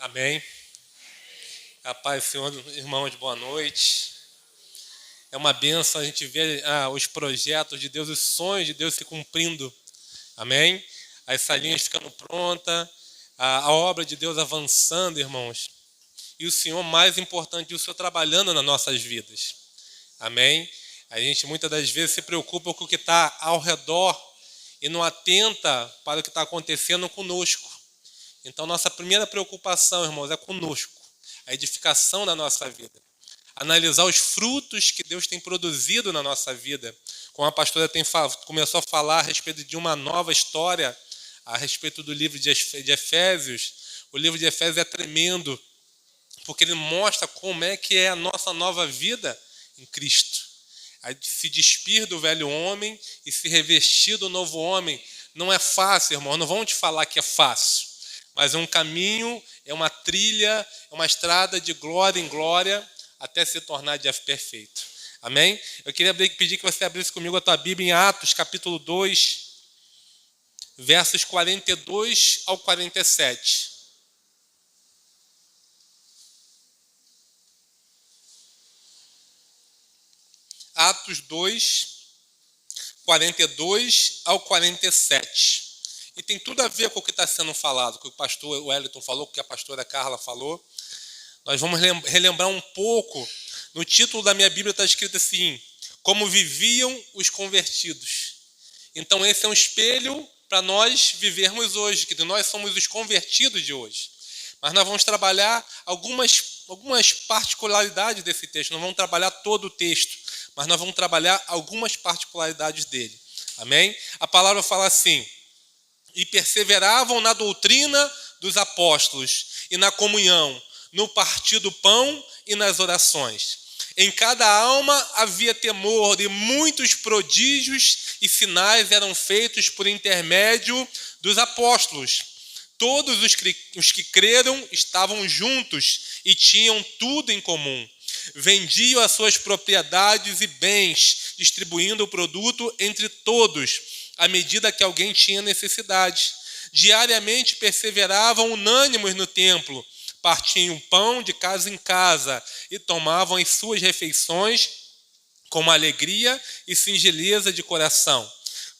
Amém. A paz do Senhor, irmãos, boa noite. É uma bênção a gente ver os projetos de Deus, os sonhos de Deus se cumprindo. Amém. As salinhas ficando prontas, a obra de Deus avançando, irmãos. E o Senhor, mais importante, o Senhor trabalhando nas nossas vidas. Amém. A gente muitas das vezes se preocupa com o que está ao redor e não atenta para o que está acontecendo conosco. Então, nossa primeira preocupação, irmãos, é conosco. A edificação da nossa vida. Analisar os frutos que Deus tem produzido na nossa vida. Como a pastora começou a falar a respeito de uma nova história, a respeito do livro de Efésios. O livro de Efésios é tremendo, porque ele mostra como é que é a nossa nova vida em Cristo. A de se despir do velho homem e se revestir do novo homem. Não é fácil, irmão. Não vamos te falar que é fácil. Mas é um caminho, é uma trilha, é uma estrada de glória em glória até se tornar de perfeito. Amém? Eu queria pedir que você abrisse comigo a tua Bíblia em Atos, capítulo 2, versos 42 ao 47. Atos 2, 42 ao 47. E tem tudo a ver com o que está sendo falado, com o que o pastor Wellington falou, com o que a pastora Carla falou. Nós vamos relembrar um pouco. No título da minha Bíblia está escrito assim: como viviam os convertidos. Então esse é um espelho para nós vivermos hoje, que nós somos os convertidos de hoje. Mas nós vamos trabalhar algumas particularidades desse texto. Não vamos trabalhar todo o texto, mas nós vamos trabalhar algumas particularidades dele. Amém? A palavra fala assim: e perseveravam na doutrina dos apóstolos e na comunhão, no partir do pão e nas orações. Em cada alma havia temor, e muitos prodígios e sinais eram feitos por intermédio dos apóstolos. Todos os que creram estavam juntos e tinham tudo em comum. Vendiam as suas propriedades e bens, distribuindo o produto entre todos, à medida que alguém tinha necessidade. Diariamente perseveravam unânimes no templo, partiam pão de casa em casa e tomavam as suas refeições com alegria e singeleza de coração.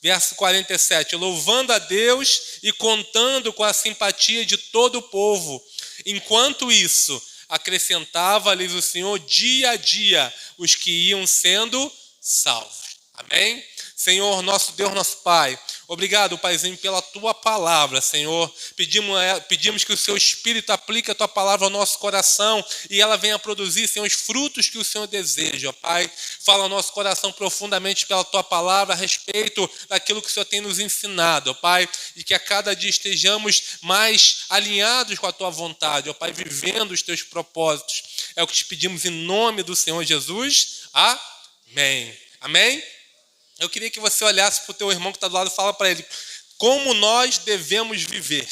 Verso 47, louvando a Deus e contando com a simpatia de todo o povo. Enquanto isso, acrescentava-lhes o Senhor dia a dia os que iam sendo salvos. Amém? Senhor, nosso Deus, nosso Pai, obrigado, Paizinho, pela Tua palavra, Senhor. Pedimos que o Seu Espírito aplique a Tua palavra ao nosso coração e ela venha produzir, Senhor, os frutos que o Senhor deseja, Pai. Fala ao nosso coração profundamente pela Tua palavra a respeito daquilo que o Senhor tem nos ensinado, Pai, e que a cada dia estejamos mais alinhados com a Tua vontade, Pai, vivendo os Teus propósitos. É o que te pedimos em nome do Senhor Jesus. Amém. Amém? Eu queria que você olhasse para o teu irmão que está do lado e fala para ele: como nós devemos viver.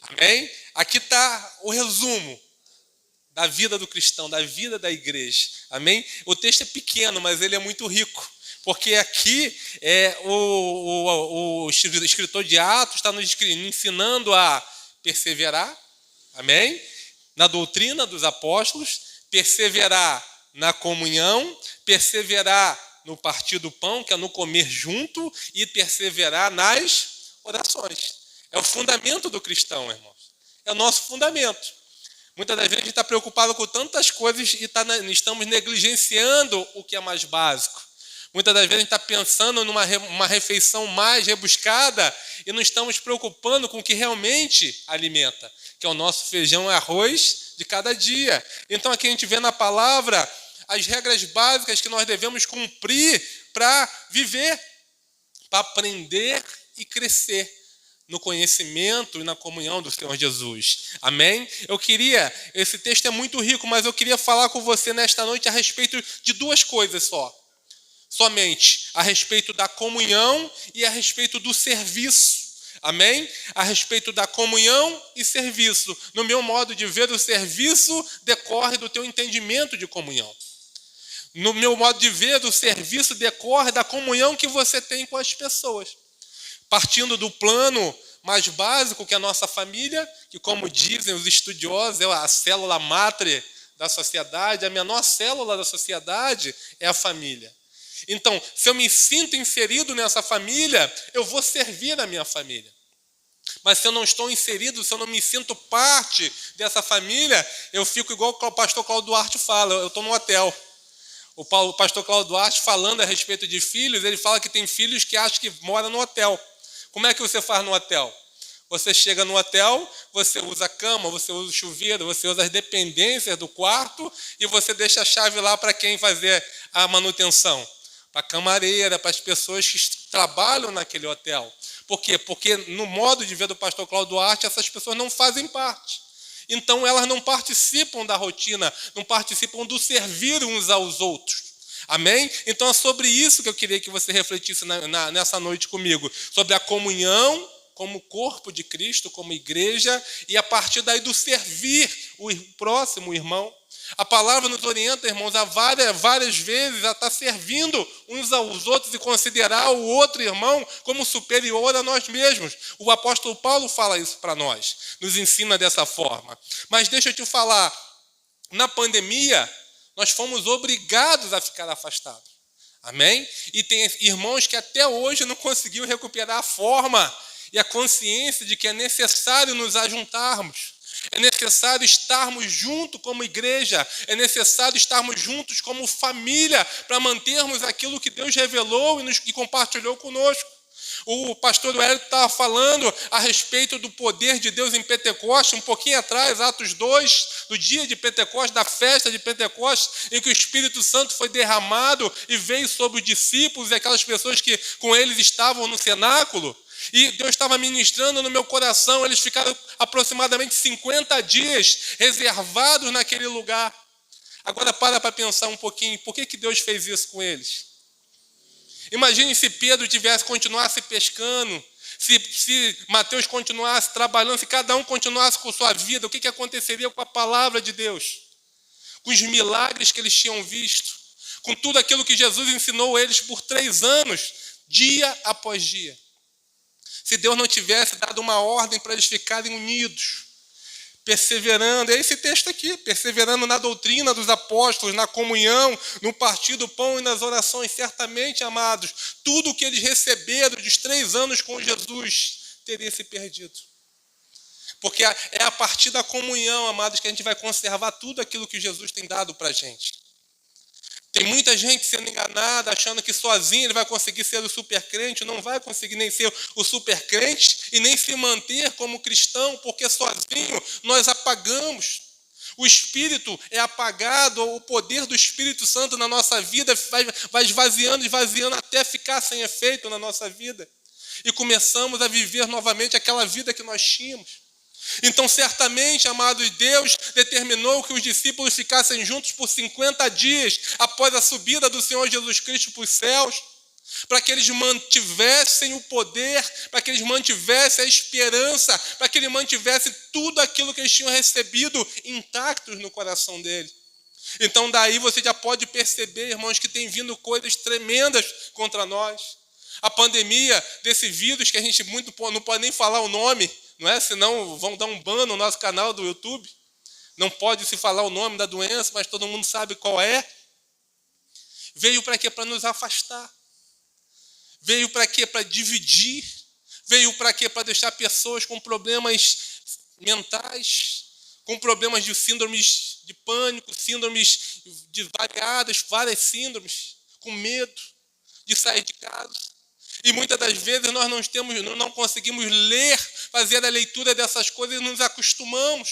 Amém? Aqui está o resumo da vida do cristão, da vida da igreja. Amém? O texto é pequeno, mas ele é muito rico. Porque aqui o escritor de Atos está nos ensinando a perseverar. Amém? Na doutrina dos apóstolos, perseverar na comunhão, perseverar no partir do pão, que é no comer junto, e perseverar nas orações. É o fundamento do cristão, irmãos. É o nosso fundamento. Muitas das vezes a gente está preocupado com tantas coisas e estamos negligenciando o que é mais básico. Muitas das vezes a gente está pensando numa refeição mais rebuscada e não estamos preocupando com o que realmente alimenta, que é o nosso feijão e arroz de cada dia. Então aqui a gente vê na palavra as regras básicas que nós devemos cumprir para viver, para aprender e crescer no conhecimento e na comunhão do Senhor Jesus. Amém? Esse texto é muito rico, mas eu queria falar com você nesta noite a respeito de duas coisas somente, a respeito da comunhão e a respeito do serviço. Amém? A respeito da comunhão e serviço. No meu modo de ver, o serviço decorre do teu entendimento de comunhão. No meu modo de ver, o serviço decorre da comunhão que você tem com as pessoas. Partindo do plano mais básico que a nossa família, que, como dizem os estudiosos, é a célula máter da sociedade, a menor célula da sociedade é a família. Então, se eu me sinto inserido nessa família, eu vou servir a minha família. Mas se eu não estou inserido, se eu não me sinto parte dessa família, eu fico igual o pastor Cláudio Duarte fala, eu estou no hotel. O pastor Cláudio Duarte, falando a respeito de filhos, ele fala que tem filhos que acham que moram no hotel. Como é que você faz no hotel? Você chega no hotel, você usa a cama, você usa o chuveiro, você usa as dependências do quarto e você deixa a chave lá para quem fazer a manutenção. Para a camareira, para as pessoas que trabalham naquele hotel. Por quê? Porque no modo de ver do pastor Cláudio Duarte, essas pessoas não fazem parte. Então elas não participam da rotina, não participam do servir uns aos outros. Amém? Então é sobre isso que eu queria que você refletisse nessa noite comigo. Sobre a comunhão como corpo de Cristo, como igreja, e a partir daí do servir o próximo, o irmão. A palavra nos orienta, irmãos, a várias vezes a estar servindo uns aos outros e considerar o outro irmão como superior a nós mesmos. O apóstolo Paulo fala isso para nós, nos ensina dessa forma. Mas deixa eu te falar, na pandemia, nós fomos obrigados a ficar afastados. Amém? E tem irmãos que até hoje não conseguiram recuperar a forma e a consciência de que é necessário nos ajuntarmos. É necessário estarmos juntos como igreja, é necessário estarmos juntos como família para mantermos aquilo que Deus revelou e compartilhou conosco. O pastor Wellington estava falando a respeito do poder de Deus em Pentecostes, um pouquinho atrás, Atos 2, do dia de Pentecostes, da festa de Pentecostes, em que o Espírito Santo foi derramado e veio sobre os discípulos e aquelas pessoas que com eles estavam no cenáculo. E Deus estava ministrando no meu coração, eles ficaram aproximadamente 50 dias reservados naquele lugar. Agora para pensar um pouquinho, por que Deus fez isso com eles? Imagine se Pedro continuasse pescando, se Mateus continuasse trabalhando, se cada um continuasse com sua vida, o que aconteceria com a palavra de Deus? Com os milagres que eles tinham visto, com tudo aquilo que Jesus ensinou eles por 3 anos, dia após dia. Se Deus não tivesse dado uma ordem para eles ficarem unidos, perseverando, é esse texto aqui, perseverando na doutrina dos apóstolos, na comunhão, no partir do pão e nas orações, certamente, amados, tudo o que eles receberam dos 3 anos com Jesus teria se perdido. Porque é a partir da comunhão, amados, que a gente vai conservar tudo aquilo que Jesus tem dado para a gente. Tem muita gente sendo enganada, achando que sozinho ele vai conseguir ser o super crente, não vai conseguir nem ser o super crente e nem se manter como cristão, porque sozinho nós apagamos. O Espírito é apagado, o poder do Espírito Santo na nossa vida vai esvaziando até ficar sem efeito na nossa vida. E começamos a viver novamente aquela vida que nós tínhamos. Então, certamente, amados, Deus determinou que os discípulos ficassem juntos por 50 dias após a subida do Senhor Jesus Cristo para os céus, para que eles mantivessem o poder, para que eles mantivessem a esperança, para que eles mantivessem tudo aquilo que eles tinham recebido intactos no coração dele. Então, daí você já pode perceber, irmãos, que tem vindo coisas tremendas contra nós. A pandemia desse vírus que a gente não pode nem falar o nome, não é? Senão vão dar um ban no nosso canal do YouTube. Não pode se falar o nome da doença, mas todo mundo sabe qual é. Veio para quê? Para nos afastar. Veio para quê? Para dividir. Veio para quê? Para deixar pessoas com problemas mentais, com problemas de síndromes de pânico, síndromes de várias síndromes, com medo de sair de casa. E muitas das vezes nós não conseguimos ler, fazer a leitura dessas coisas e nos acostumamos.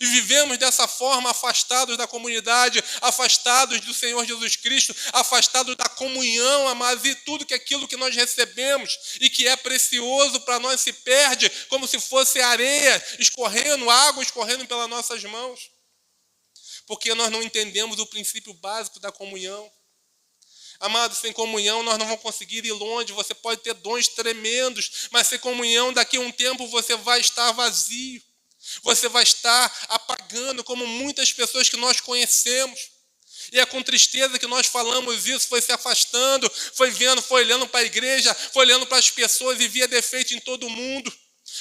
E vivemos dessa forma afastados da comunidade, afastados do Senhor Jesus Cristo, afastados da comunhão, amados, e tudo aquilo que nós recebemos e que é precioso para nós se perde, como se fosse areia escorrendo, água escorrendo pelas nossas mãos. Porque nós não entendemos o princípio básico da comunhão. Amados, sem comunhão nós não vamos conseguir ir longe. Você pode ter dons tremendos, mas sem comunhão daqui a um tempo você vai estar vazio. Você vai estar apagando como muitas pessoas que nós conhecemos. E é com tristeza que nós falamos isso, foi se afastando, foi olhando para a igreja, foi olhando para as pessoas e via defeito em todo mundo.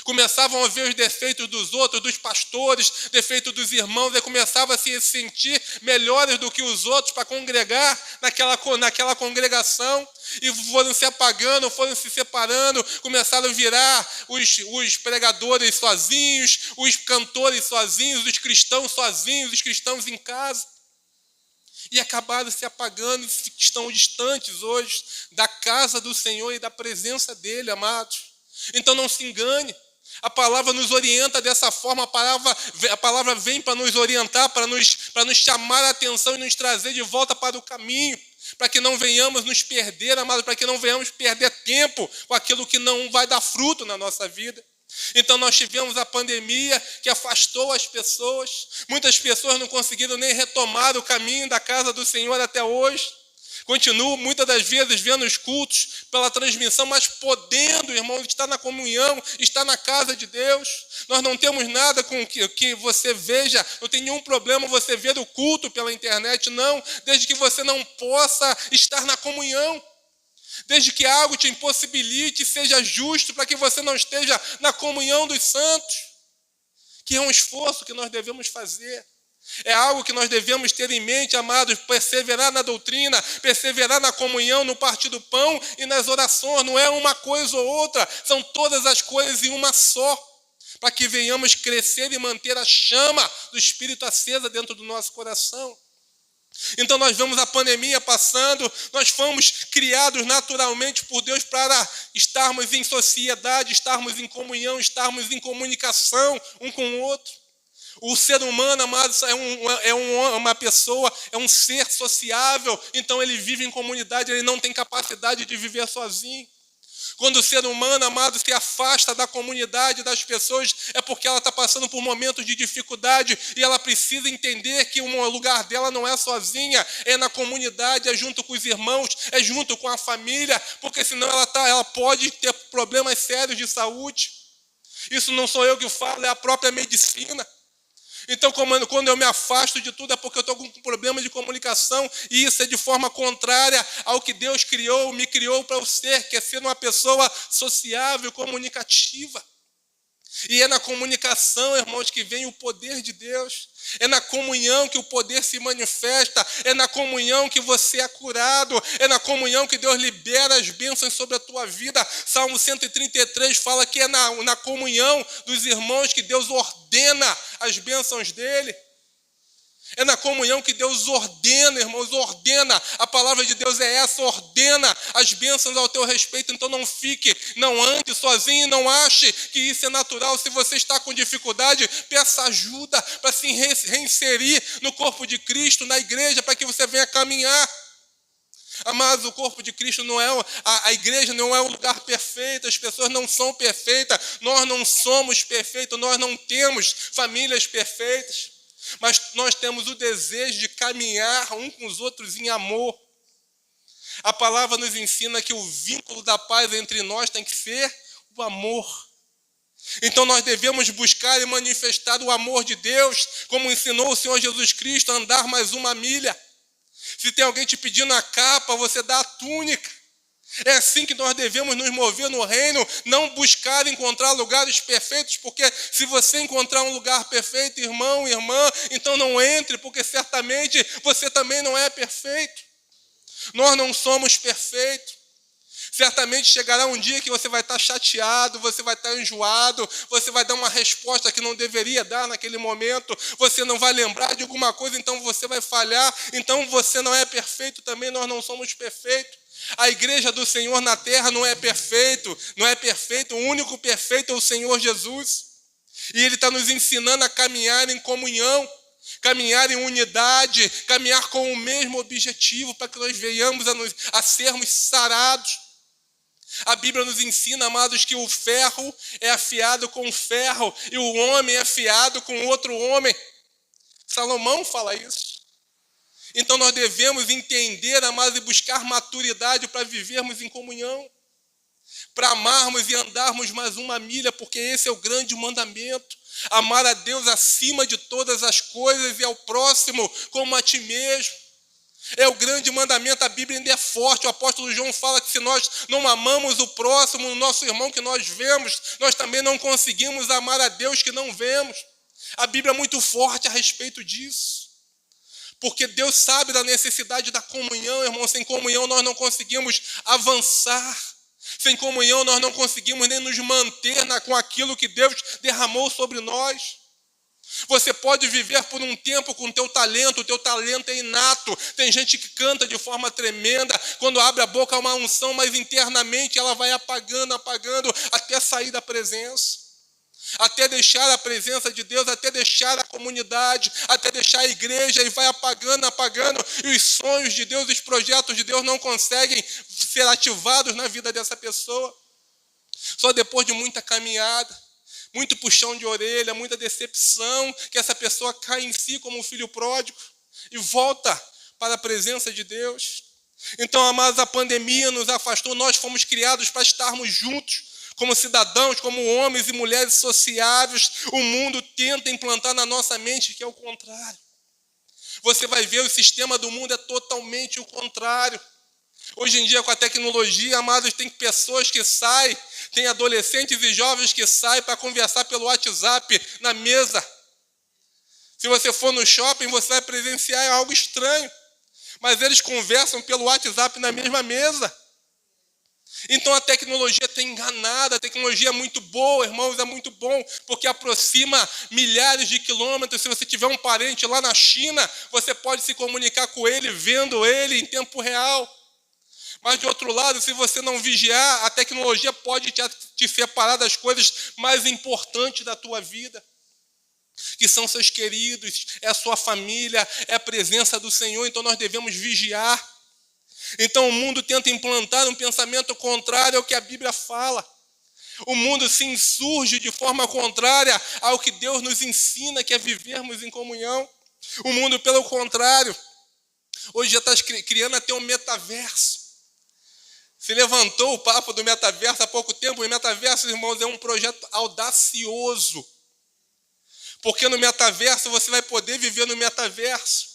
Começavam a ver os defeitos dos outros, dos pastores, defeitos dos irmãos, e começavam a se sentir melhores do que os outros para congregar naquela congregação, e foram se apagando, foram se separando, começaram a virar os pregadores sozinhos, os cantores sozinhos, os cristãos em casa, e acabaram se apagando, estão distantes hoje da casa do Senhor e da presença dele, amados. Então não se engane, a palavra nos orienta dessa forma, a palavra vem para nos orientar, para nos chamar a atenção e nos trazer de volta para o caminho, para que não venhamos nos perder, amados, para que não venhamos perder tempo com aquilo que não vai dar fruto na nossa vida. Então nós tivemos a pandemia que afastou as pessoas, muitas pessoas não conseguiram nem retomar o caminho da casa do Senhor até hoje. Continuo muitas das vezes vendo os cultos pela transmissão, mas podendo, irmão, estar na comunhão, estar na casa de Deus. Nós não temos nada com que você veja, não tem nenhum problema você ver o culto pela internet, não, desde que você não possa estar na comunhão. Desde que algo te impossibilite, seja justo para que você não esteja na comunhão dos santos, que é um esforço que nós devemos fazer. É algo que nós devemos ter em mente, amados, perseverar na doutrina, perseverar na comunhão, no partir do pão e nas orações. Não é uma coisa ou outra, são todas as coisas em uma só, para que venhamos crescer e manter a chama do Espírito acesa dentro do nosso coração. Então nós vemos a pandemia passando, nós fomos criados naturalmente por Deus para estarmos em sociedade, estarmos em comunhão, estarmos em comunicação um com o outro. O ser humano, amados, uma pessoa, é um ser sociável, então ele vive em comunidade, ele não tem capacidade de viver sozinho. Quando o ser humano, amado, se afasta da comunidade, das pessoas, é porque ela está passando por momentos de dificuldade e ela precisa entender que o lugar dela não é sozinha, é na comunidade, é junto com os irmãos, é junto com a família, porque senão ela pode ter problemas sérios de saúde. Isso não sou eu que falo, é a própria medicina. Então, quando eu me afasto de tudo, é porque eu estou com um problema de comunicação, e isso é de forma contrária ao que Deus me criou para eu ser, que é ser uma pessoa sociável, comunicativa. E é na comunicação, irmãos, que vem o poder de Deus. É na comunhão que o poder se manifesta. É na comunhão que você é curado. É na comunhão que Deus libera as bênçãos sobre a tua vida. Salmo 133 fala que é na comunhão dos irmãos que Deus ordena as bênçãos dele. É na comunhão que Deus ordena, irmãos, ordena. A palavra de Deus é essa, ordena as bênçãos ao teu respeito. Então não ande sozinho, não ache que isso é natural. Se você está com dificuldade, peça ajuda para se reinserir no corpo de Cristo, na igreja, para que você venha caminhar. Amados, o corpo de Cristo não é, a igreja não é um lugar perfeito, as pessoas não são perfeitas, nós não somos perfeitos, nós não temos famílias perfeitas. Mas nós temos o desejo de caminhar um com os outros em amor. A palavra nos ensina que o vínculo da paz entre nós tem que ser o amor. Então nós devemos buscar e manifestar o amor de Deus, como ensinou o Senhor Jesus Cristo a andar mais uma milha. Se tem alguém te pedindo a capa, você dá a túnica. É assim que nós devemos nos mover no reino, não buscar encontrar lugares perfeitos, porque se você encontrar um lugar perfeito, irmão, irmã, então não entre, porque certamente você também não é perfeito. Nós não somos perfeitos. Certamente chegará um dia que você vai estar chateado, você vai estar enjoado, você vai dar uma resposta que não deveria dar naquele momento, você não vai lembrar de alguma coisa, então você vai falhar, então você não é perfeito também, nós não somos perfeitos. A igreja do Senhor na terra não é perfeito, o único perfeito é o Senhor Jesus. E Ele está nos ensinando a caminhar em comunhão, caminhar em unidade, caminhar com o mesmo objetivo, para que nós venhamos a sermos sarados. A Bíblia nos ensina, amados, que o ferro é afiado com ferro e o homem é afiado com outro homem. Salomão fala isso. Então nós devemos entender, amados, e buscar maturidade para vivermos em comunhão, para amarmos e andarmos mais uma milha, porque esse é o grande mandamento. Amar a Deus acima de todas as coisas e ao próximo como a ti mesmo. É o grande mandamento, a Bíblia ainda é forte. O apóstolo João fala que se nós não amamos o próximo, o nosso irmão que nós vemos, nós também não conseguimos amar a Deus que não vemos. A Bíblia é muito forte a respeito disso. Porque Deus sabe da necessidade da comunhão, irmão. Sem comunhão nós não conseguimos avançar. Sem comunhão nós não conseguimos nem nos manter com aquilo que Deus derramou sobre nós. Você pode viver por um tempo com o teu talento é inato. Tem gente que canta de forma tremenda, quando abre a boca há uma unção, mas internamente ela vai apagando, até sair da presença. Até deixar a presença de Deus, até deixar a comunidade, até deixar a igreja, e vai apagando, e os sonhos de Deus, os projetos de Deus não conseguem ser ativados na vida dessa pessoa. Só depois de muita caminhada, muito puxão de orelha, muita decepção, que essa pessoa cai em si como um filho pródigo e volta para a presença de Deus. Então, amados, a pandemia nos afastou. Nós fomos criados para estarmos juntos, como cidadãos, como homens e mulheres sociáveis. O mundo tenta implantar na nossa mente que é o contrário. Você vai ver, o sistema do mundo é totalmente o contrário. Hoje em dia, com a tecnologia, amados, tem pessoas que saem, tem adolescentes e jovens que saem para conversar pelo WhatsApp na mesa. Se você for no shopping, você vai presenciar algo estranho. Mas eles conversam pelo WhatsApp na mesma mesa. Então a tecnologia tem enganado, a tecnologia é muito boa, irmãos, é muito bom, porque aproxima milhares de quilômetros. Se você tiver um parente lá na China, você pode se comunicar com ele, vendo ele em tempo real. Mas, de outro lado, se você não vigiar, a tecnologia pode te separar das coisas mais importantes da tua vida, que são seus queridos, é a sua família, é a presença do Senhor. Então, nós devemos vigiar. Então, o mundo tenta implantar um pensamento contrário ao que a Bíblia fala. O mundo se insurge de forma contrária ao que Deus nos ensina, que é vivermos em comunhão. O mundo, pelo contrário, hoje já está criando até um metaverso. Se levantou o papo do metaverso há pouco tempo. O metaverso, irmãos, é um projeto audacioso. Porque no metaverso você vai poder viver no metaverso.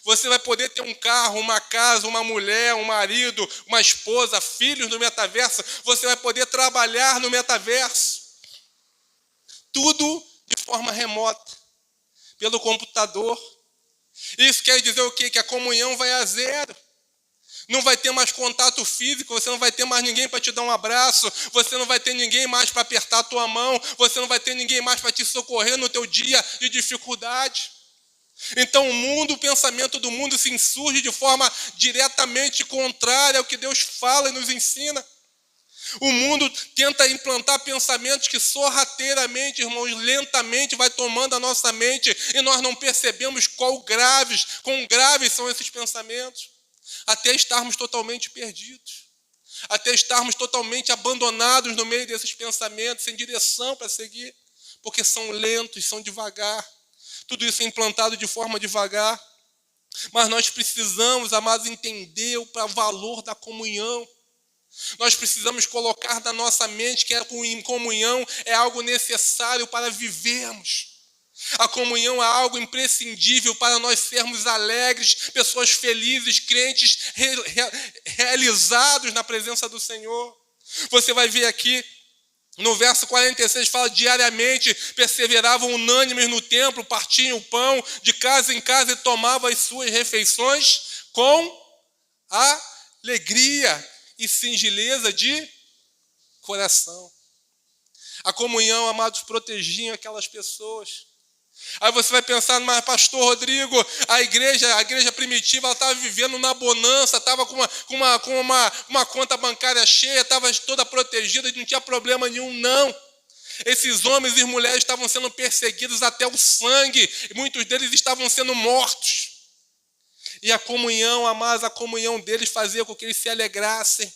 Você vai poder ter um carro, uma casa, uma mulher, um marido, uma esposa, filhos no metaverso. Você vai poder trabalhar no metaverso. Tudo de forma remota, pelo computador. Isso quer dizer o quê? Que a comunhão vai a zero. Não vai ter mais contato físico, você não vai ter mais ninguém para te dar um abraço, você não vai ter ninguém mais para apertar a tua mão, você não vai ter ninguém mais para te socorrer no teu dia de dificuldade. Então o pensamento do mundo se insurge de forma diretamente contrária ao que Deus fala e nos ensina. O mundo tenta implantar pensamentos que sorrateiramente, irmãos, lentamente vai tomando a nossa mente, e nós não percebemos quão graves são esses pensamentos. Até estarmos totalmente perdidos, até estarmos totalmente abandonados no meio desses pensamentos, sem direção para seguir, porque são lentos, são devagar. Tudo isso é implantado de forma devagar. Mas nós precisamos, amados, entender o valor da comunhão. Nós precisamos colocar na nossa mente que em comunhão é algo necessário para vivermos. A comunhão é algo imprescindível para nós sermos alegres, pessoas felizes, crentes, realizados na presença do Senhor. Você vai ver aqui, no verso 46, fala: diariamente perseveravam unânimes no templo, partiam o pão de casa em casa e tomavam as suas refeições com alegria e singeleza de coração. A comunhão, amados, protegia aquelas pessoas. Aí você vai pensar: mas pastor Rodrigo, a igreja primitiva, ela estava vivendo na bonança, estava com uma conta bancária cheia, estava toda protegida, não tinha problema nenhum. Não. Esses homens e mulheres estavam sendo perseguidos até o sangue, e muitos deles estavam sendo mortos. E a comunhão, amados, a comunhão deles fazia com que eles se alegrassem,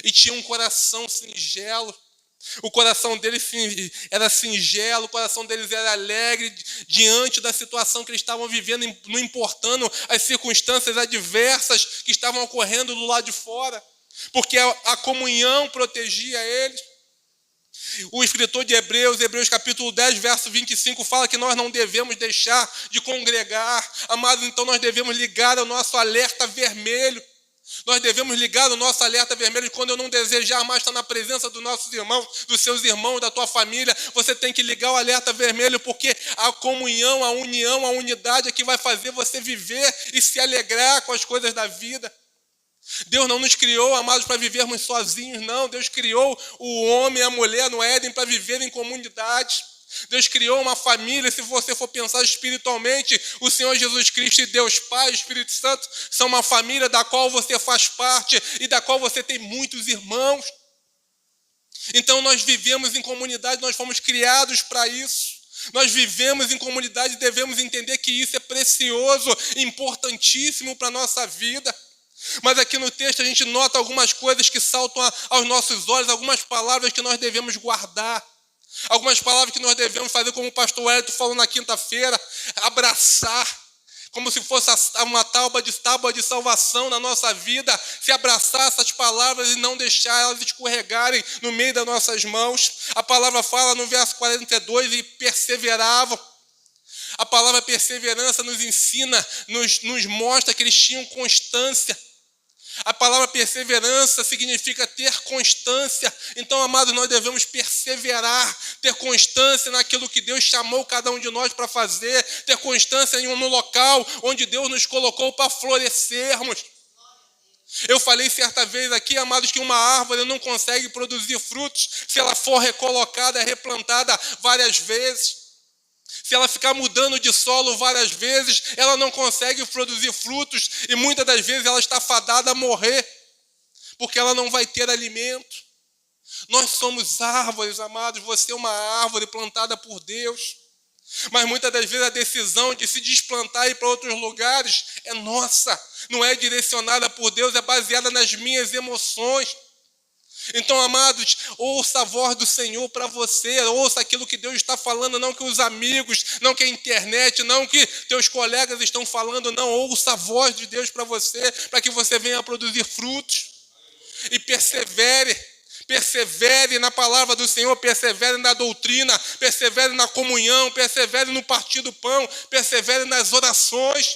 e tinham um coração singelo. O coração deles era singelo, o coração deles era alegre diante da situação que eles estavam vivendo, não importando as circunstâncias adversas que estavam ocorrendo do lado de fora, porque a comunhão protegia eles. O escritor de Hebreus capítulo 10, verso 25, fala que nós não devemos deixar de congregar. Amados, então nós devemos ligar o nosso alerta vermelho. Nós devemos ligar o nosso alerta vermelho quando eu não desejar mais estar na presença dos nossos irmãos, dos seus irmãos, da tua família. Você tem que ligar o alerta vermelho, porque a comunhão, a união, a unidade é que vai fazer você viver e se alegrar com as coisas da vida. Deus não nos criou, amados, para vivermos sozinhos, não. Deus criou o homem e a mulher no Éden para viver em comunidade. Deus criou uma família. Se você for pensar espiritualmente, o Senhor Jesus Cristo e Deus Pai, o Espírito Santo, são uma família da qual você faz parte e da qual você tem muitos irmãos. Então nós vivemos em comunidade, nós fomos criados para isso. Nós vivemos em comunidade e devemos entender que isso é precioso, importantíssimo para a nossa vida. Mas aqui no texto a gente nota algumas coisas que saltam aos nossos olhos, algumas palavras que nós devemos guardar, algumas palavras que nós devemos fazer, como o pastor Wellington falou na quinta-feira, abraçar, como se fosse uma tábua de salvação na nossa vida, se abraçar essas palavras e não deixar elas escorregarem no meio das nossas mãos. A palavra fala no verso 42, e perseveravam. A palavra perseverança nos ensina, nos mostra que eles tinham constância. A palavra perseverança significa ter constância. Então, amados, nós devemos perseverar, ter constância naquilo que Deus chamou cada um de nós para fazer, ter constância no local onde Deus nos colocou para florescermos. Eu falei certa vez aqui, amados, que uma árvore não consegue produzir frutos se ela for recolocada, replantada várias vezes. Se ela ficar mudando de solo várias vezes, ela não consegue produzir frutos e muitas das vezes ela está fadada a morrer, porque ela não vai ter alimento. Nós somos árvores, amados, você é uma árvore plantada por Deus, mas muitas das vezes a decisão de se desplantar e ir para outros lugares é nossa, não é direcionada por Deus, é baseada nas minhas emoções. Então, amados, ouça a voz do Senhor para você, ouça aquilo que Deus está falando, não que os amigos, não que a internet, não que teus colegas estão falando, não, ouça a voz de Deus para você, para que você venha a produzir frutos. E persevere na palavra do Senhor, persevere na doutrina, persevere na comunhão, persevere no partir do pão, persevere nas orações.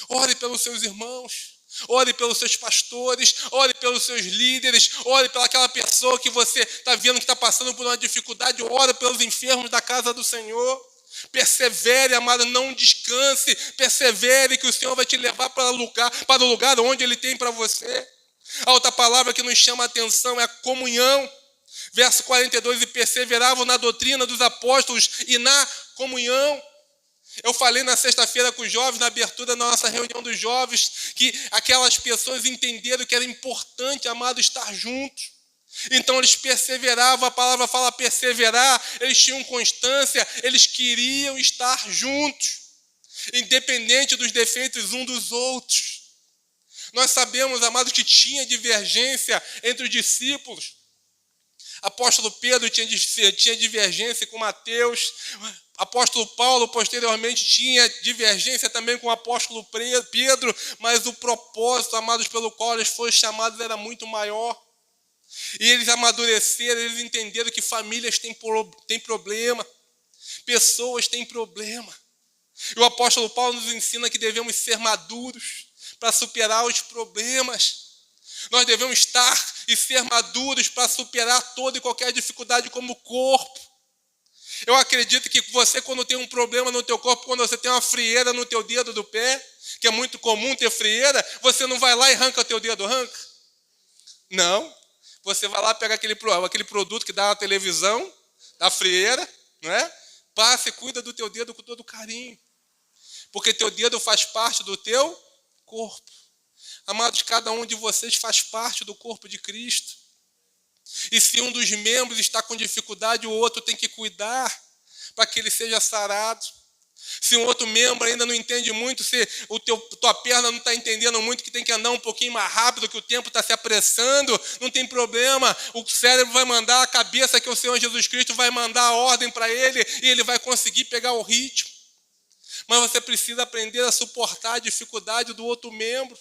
Ore pelos seus irmãos. Ore pelos seus pastores, ore pelos seus líderes, ore pelaquela pessoa que você está vendo que está passando por uma dificuldade, ore pelos enfermos da casa do Senhor. Persevere, amado, não descanse, persevere que o Senhor vai te levar para o lugar onde Ele tem para você. A outra palavra que nos chama a atenção é a comunhão. Verso 42, e perseveravam na doutrina dos apóstolos e na comunhão. Eu falei na sexta-feira com os jovens, na abertura da nossa reunião dos jovens, que aquelas pessoas entenderam que era importante, amado, estar juntos. Então eles perseveravam, a palavra fala perseverar, eles tinham constância, eles queriam estar juntos, independente dos defeitos uns dos outros. Nós sabemos, amados, que tinha divergência entre os discípulos. Apóstolo Pedro tinha divergência com Mateus. Apóstolo Paulo, posteriormente, tinha divergência também com o apóstolo Pedro, mas o propósito, amados, pelo qual eles foram chamados era muito maior. E eles amadureceram, eles entenderam que famílias têm problema, pessoas têm problema. E o apóstolo Paulo nos ensina que devemos ser maduros para superar os problemas. Nós devemos estar e ser maduros para superar toda e qualquer dificuldade como corpo. Eu acredito que você, quando tem um problema no teu corpo, quando você tem uma frieira no teu dedo do pé, que é muito comum ter frieira, você não vai lá e arranca o teu dedo, arranca? Não. Você vai lá pegar aquele produto que dá na televisão, da frieira, não é? Passa e cuida do teu dedo com todo carinho. Porque teu dedo faz parte do teu corpo. Amados, cada um de vocês faz parte do corpo de Cristo. E se um dos membros está com dificuldade, o outro tem que cuidar para que ele seja sarado. Se um outro membro ainda não entende muito, se tua perna não está entendendo muito, que tem que andar um pouquinho mais rápido, que o tempo está se apressando, não tem problema. O cérebro vai mandar a cabeça, que o Senhor Jesus Cristo vai mandar a ordem para ele, e ele vai conseguir pegar o ritmo. Mas você precisa aprender a suportar a dificuldade do outro membro,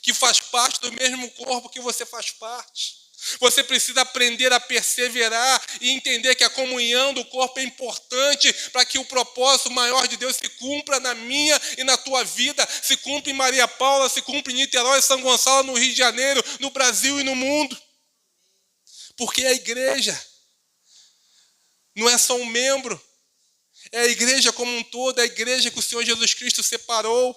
que faz parte do mesmo corpo que você faz parte. Você precisa aprender a perseverar e entender que a comunhão do corpo é importante para que o propósito maior de Deus se cumpra na minha e na tua vida, se cumpra em Maria Paula, se cumpra em Niterói, São Gonçalo, no Rio de Janeiro, no Brasil e no mundo. Porque a igreja não é só um membro, é a igreja como um todo, é a igreja que o Senhor Jesus Cristo separou.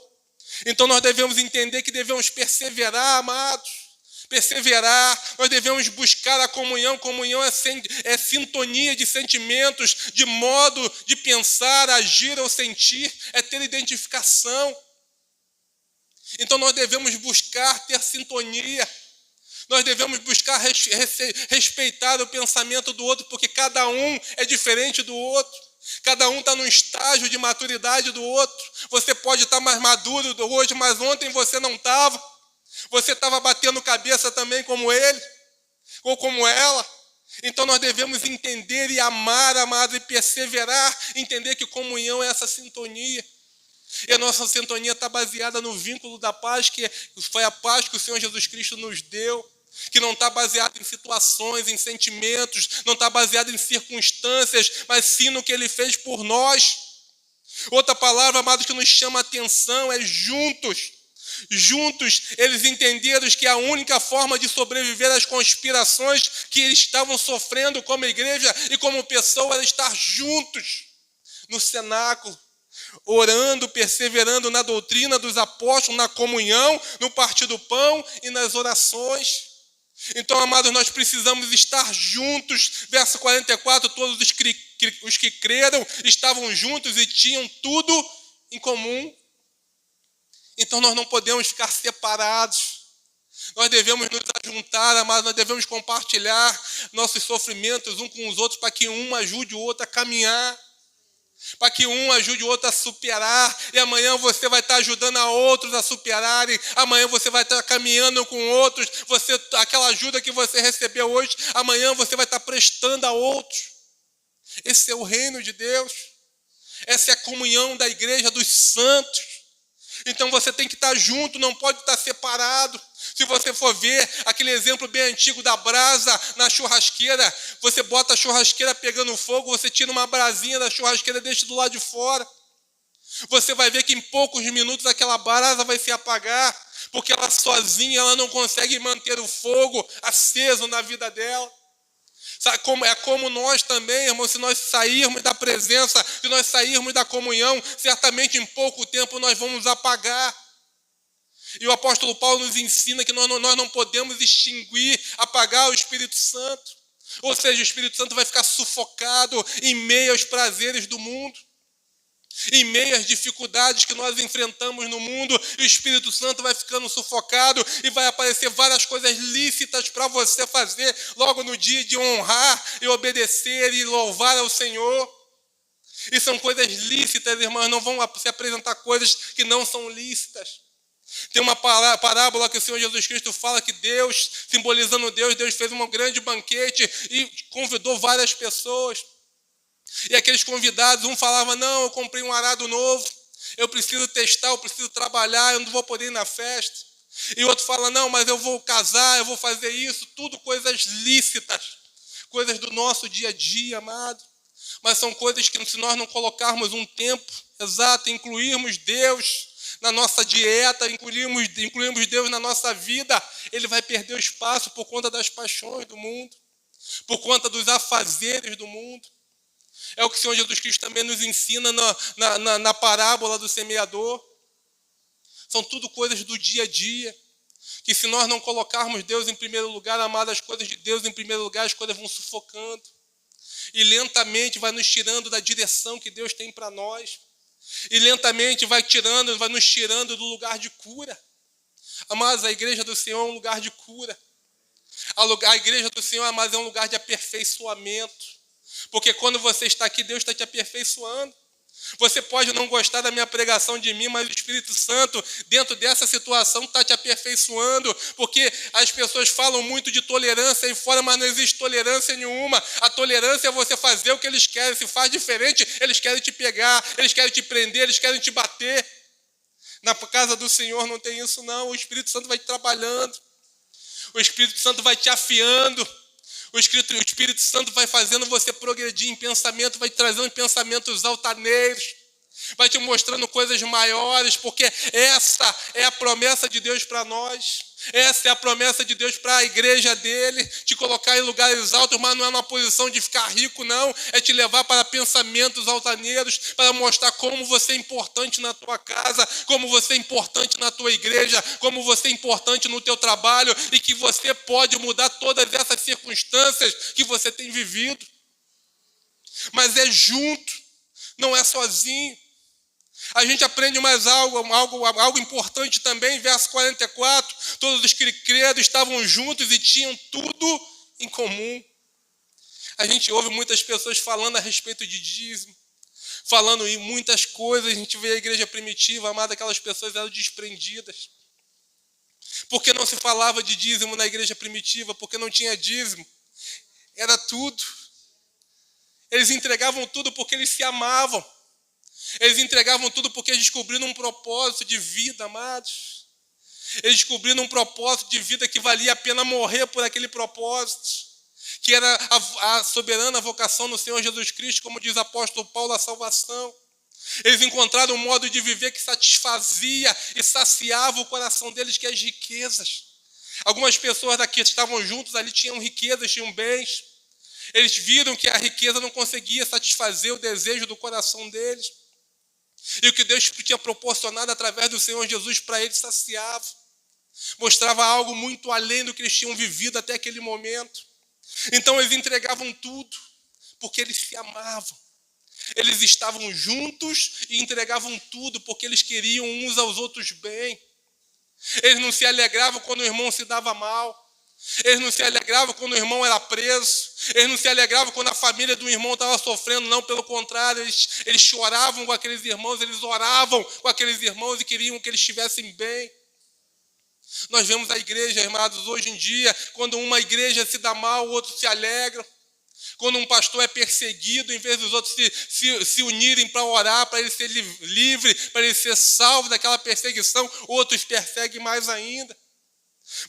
Então nós devemos entender que devemos perseverar, amados. Perseverar, nós devemos buscar a comunhão. Comunhão é sintonia de sentimentos, de modo de pensar, agir ou sentir, é ter identificação. Então nós devemos buscar ter sintonia, nós devemos buscar respeitar o pensamento do outro, porque cada um é diferente do outro. Cada um está num estágio de maturidade do outro. Você pode estar mais maduro hoje, mas ontem você não estava. Você estava batendo cabeça também como ele, ou como ela. Então nós devemos entender e amar, amado, e perseverar, entender que comunhão é essa sintonia. E a nossa sintonia está baseada no vínculo da paz, que foi a paz que o Senhor Jesus Cristo nos deu, que não está baseado em situações, em sentimentos, não está baseado em circunstâncias, mas sim no que Ele fez por nós. Outra palavra, amados, que nos chama a atenção é juntos. Juntos, eles entenderam que a única forma de sobreviver às conspirações que eles estavam sofrendo como igreja e como pessoa era estar juntos no cenáculo, orando, perseverando na doutrina dos apóstolos, na comunhão, no partir do pão e nas orações. Então, amados, nós precisamos estar juntos. Verso 44, todos os que creram estavam juntos e tinham tudo em comum. Então nós não podemos ficar separados. Nós devemos nos ajuntar, amados, nós devemos compartilhar nossos sofrimentos uns com os outros para que um ajude o outro a caminhar, para que um ajude o outro a superar, e amanhã você vai estar ajudando a outros a superarem, amanhã você vai estar caminhando com outros, aquela ajuda que você recebeu hoje, amanhã você vai estar prestando a outros. Esse é o reino de Deus, essa é a comunhão da igreja dos santos. Então você tem que estar junto, não pode estar separado. Se você for ver aquele exemplo bem antigo da brasa na churrasqueira, você bota a churrasqueira pegando fogo, você tira uma brasinha da churrasqueira e deixa do lado de fora. Você vai ver que em poucos minutos aquela brasa vai se apagar, porque ela sozinha ela não consegue manter o fogo aceso na vida dela. Sabe, é como nós também, irmãos, se nós sairmos da presença, se nós sairmos da comunhão, certamente em pouco tempo nós vamos apagar. E o apóstolo Paulo nos ensina que nós não podemos extinguir, apagar o Espírito Santo. Ou seja, o Espírito Santo vai ficar sufocado em meio aos prazeres do mundo, em meio às dificuldades que nós enfrentamos no mundo, e o Espírito Santo vai ficando sufocado e vai aparecer várias coisas lícitas para você fazer logo no dia de honrar e obedecer e louvar ao Senhor. E são coisas lícitas, irmãos, não vão se apresentar coisas que não são lícitas. Tem uma parábola que o Senhor Jesus Cristo fala que Deus, simbolizando Deus fez um grande banquete e convidou várias pessoas. E aqueles convidados, um falava, não, eu comprei um arado novo, eu preciso testar, eu preciso trabalhar, eu não vou poder ir na festa. E outro fala, não, mas eu vou casar, eu vou fazer isso, tudo coisas lícitas, coisas do nosso dia a dia, amado. Mas são coisas que se nós não colocarmos um tempo exato, incluirmos Deus na nossa dieta, incluirmos Deus na nossa vida, ele vai perder o espaço por conta das paixões do mundo, por conta dos afazeres do mundo. É o que o Senhor Jesus Cristo também nos ensina na parábola do semeador. São tudo coisas do dia a dia, que se nós não colocarmos Deus em primeiro lugar, amado, as coisas de Deus em primeiro lugar, as coisas vão sufocando. E lentamente vai nos tirando da direção que Deus tem para nós. E lentamente vai nos tirando do lugar de cura. Amados, a igreja do Senhor é um lugar de cura. A igreja do Senhor, amados, é um lugar de aperfeiçoamento. Porque quando você está aqui, Deus está te aperfeiçoando. Você pode não gostar da minha pregação de mim, mas o Espírito Santo, dentro dessa situação, está te aperfeiçoando. Porque as pessoas falam muito de tolerância aí fora, mas não existe tolerância nenhuma. A tolerância é você fazer o que eles querem. Se faz diferente, eles querem te pegar, eles querem te prender, eles querem te bater. Na casa do Senhor não tem isso não. O Espírito Santo vai te trabalhando. O Espírito Santo vai te afiando. O Espírito Santo vai fazendo você progredir em pensamento, vai te trazendo pensamentos altaneiros, vai te mostrando coisas maiores, porque essa é a promessa de Deus para nós. Essa é a promessa de Deus para a igreja dele, te colocar em lugares altos, mas não é uma posição de ficar rico, não. É te levar para pensamentos altaneiros, para mostrar como você é importante na tua casa, como você é importante na tua igreja, como você é importante no teu trabalho e que você pode mudar todas essas circunstâncias que você tem vivido. Mas é junto, não é sozinho. A gente aprende mais algo importante também, verso 44. Todos os que creram estavam juntos e tinham tudo em comum. A gente ouve muitas pessoas falando a respeito de dízimo, falando em muitas coisas. A gente vê a igreja primitiva, amada, aquelas pessoas eram desprendidas. Porque não se falava de dízimo na igreja primitiva? Porque não tinha dízimo. Era tudo. Eles entregavam tudo porque eles se amavam. Eles entregavam tudo porque eles descobriram um propósito de vida, amados. Eles descobriram um propósito de vida que valia a pena morrer por aquele propósito, que era a soberana vocação no Senhor Jesus Cristo, como diz o apóstolo Paulo, a salvação. Eles encontraram um modo de viver que satisfazia e saciava o coração deles, que é as riquezas. Algumas pessoas daqui que estavam juntos ali tinham riquezas, tinham bens. Eles viram que a riqueza não conseguia satisfazer o desejo do coração deles. E o que Deus tinha proporcionado através do Senhor Jesus para eles saciava. Mostrava algo muito além do que eles tinham vivido até aquele momento. Então eles entregavam tudo, porque eles se amavam. Eles estavam juntos e entregavam tudo, porque eles queriam uns aos outros bem. Eles não se alegravam quando o irmão se dava mal. Eles não se alegravam quando o irmão era preso. Eles não se alegravam quando a família do irmão estava sofrendo. Não, pelo contrário, eles choravam com aqueles irmãos, eles oravam com aqueles irmãos e queriam que eles estivessem bem. Nós vemos a igreja, irmãos, hoje em dia, quando uma igreja se dá mal, o outro se alegra. Quando um pastor é perseguido, em vez dos outros se unirem para orar, para ele ser livre, para ele ser salvo daquela perseguição, outros perseguem mais ainda.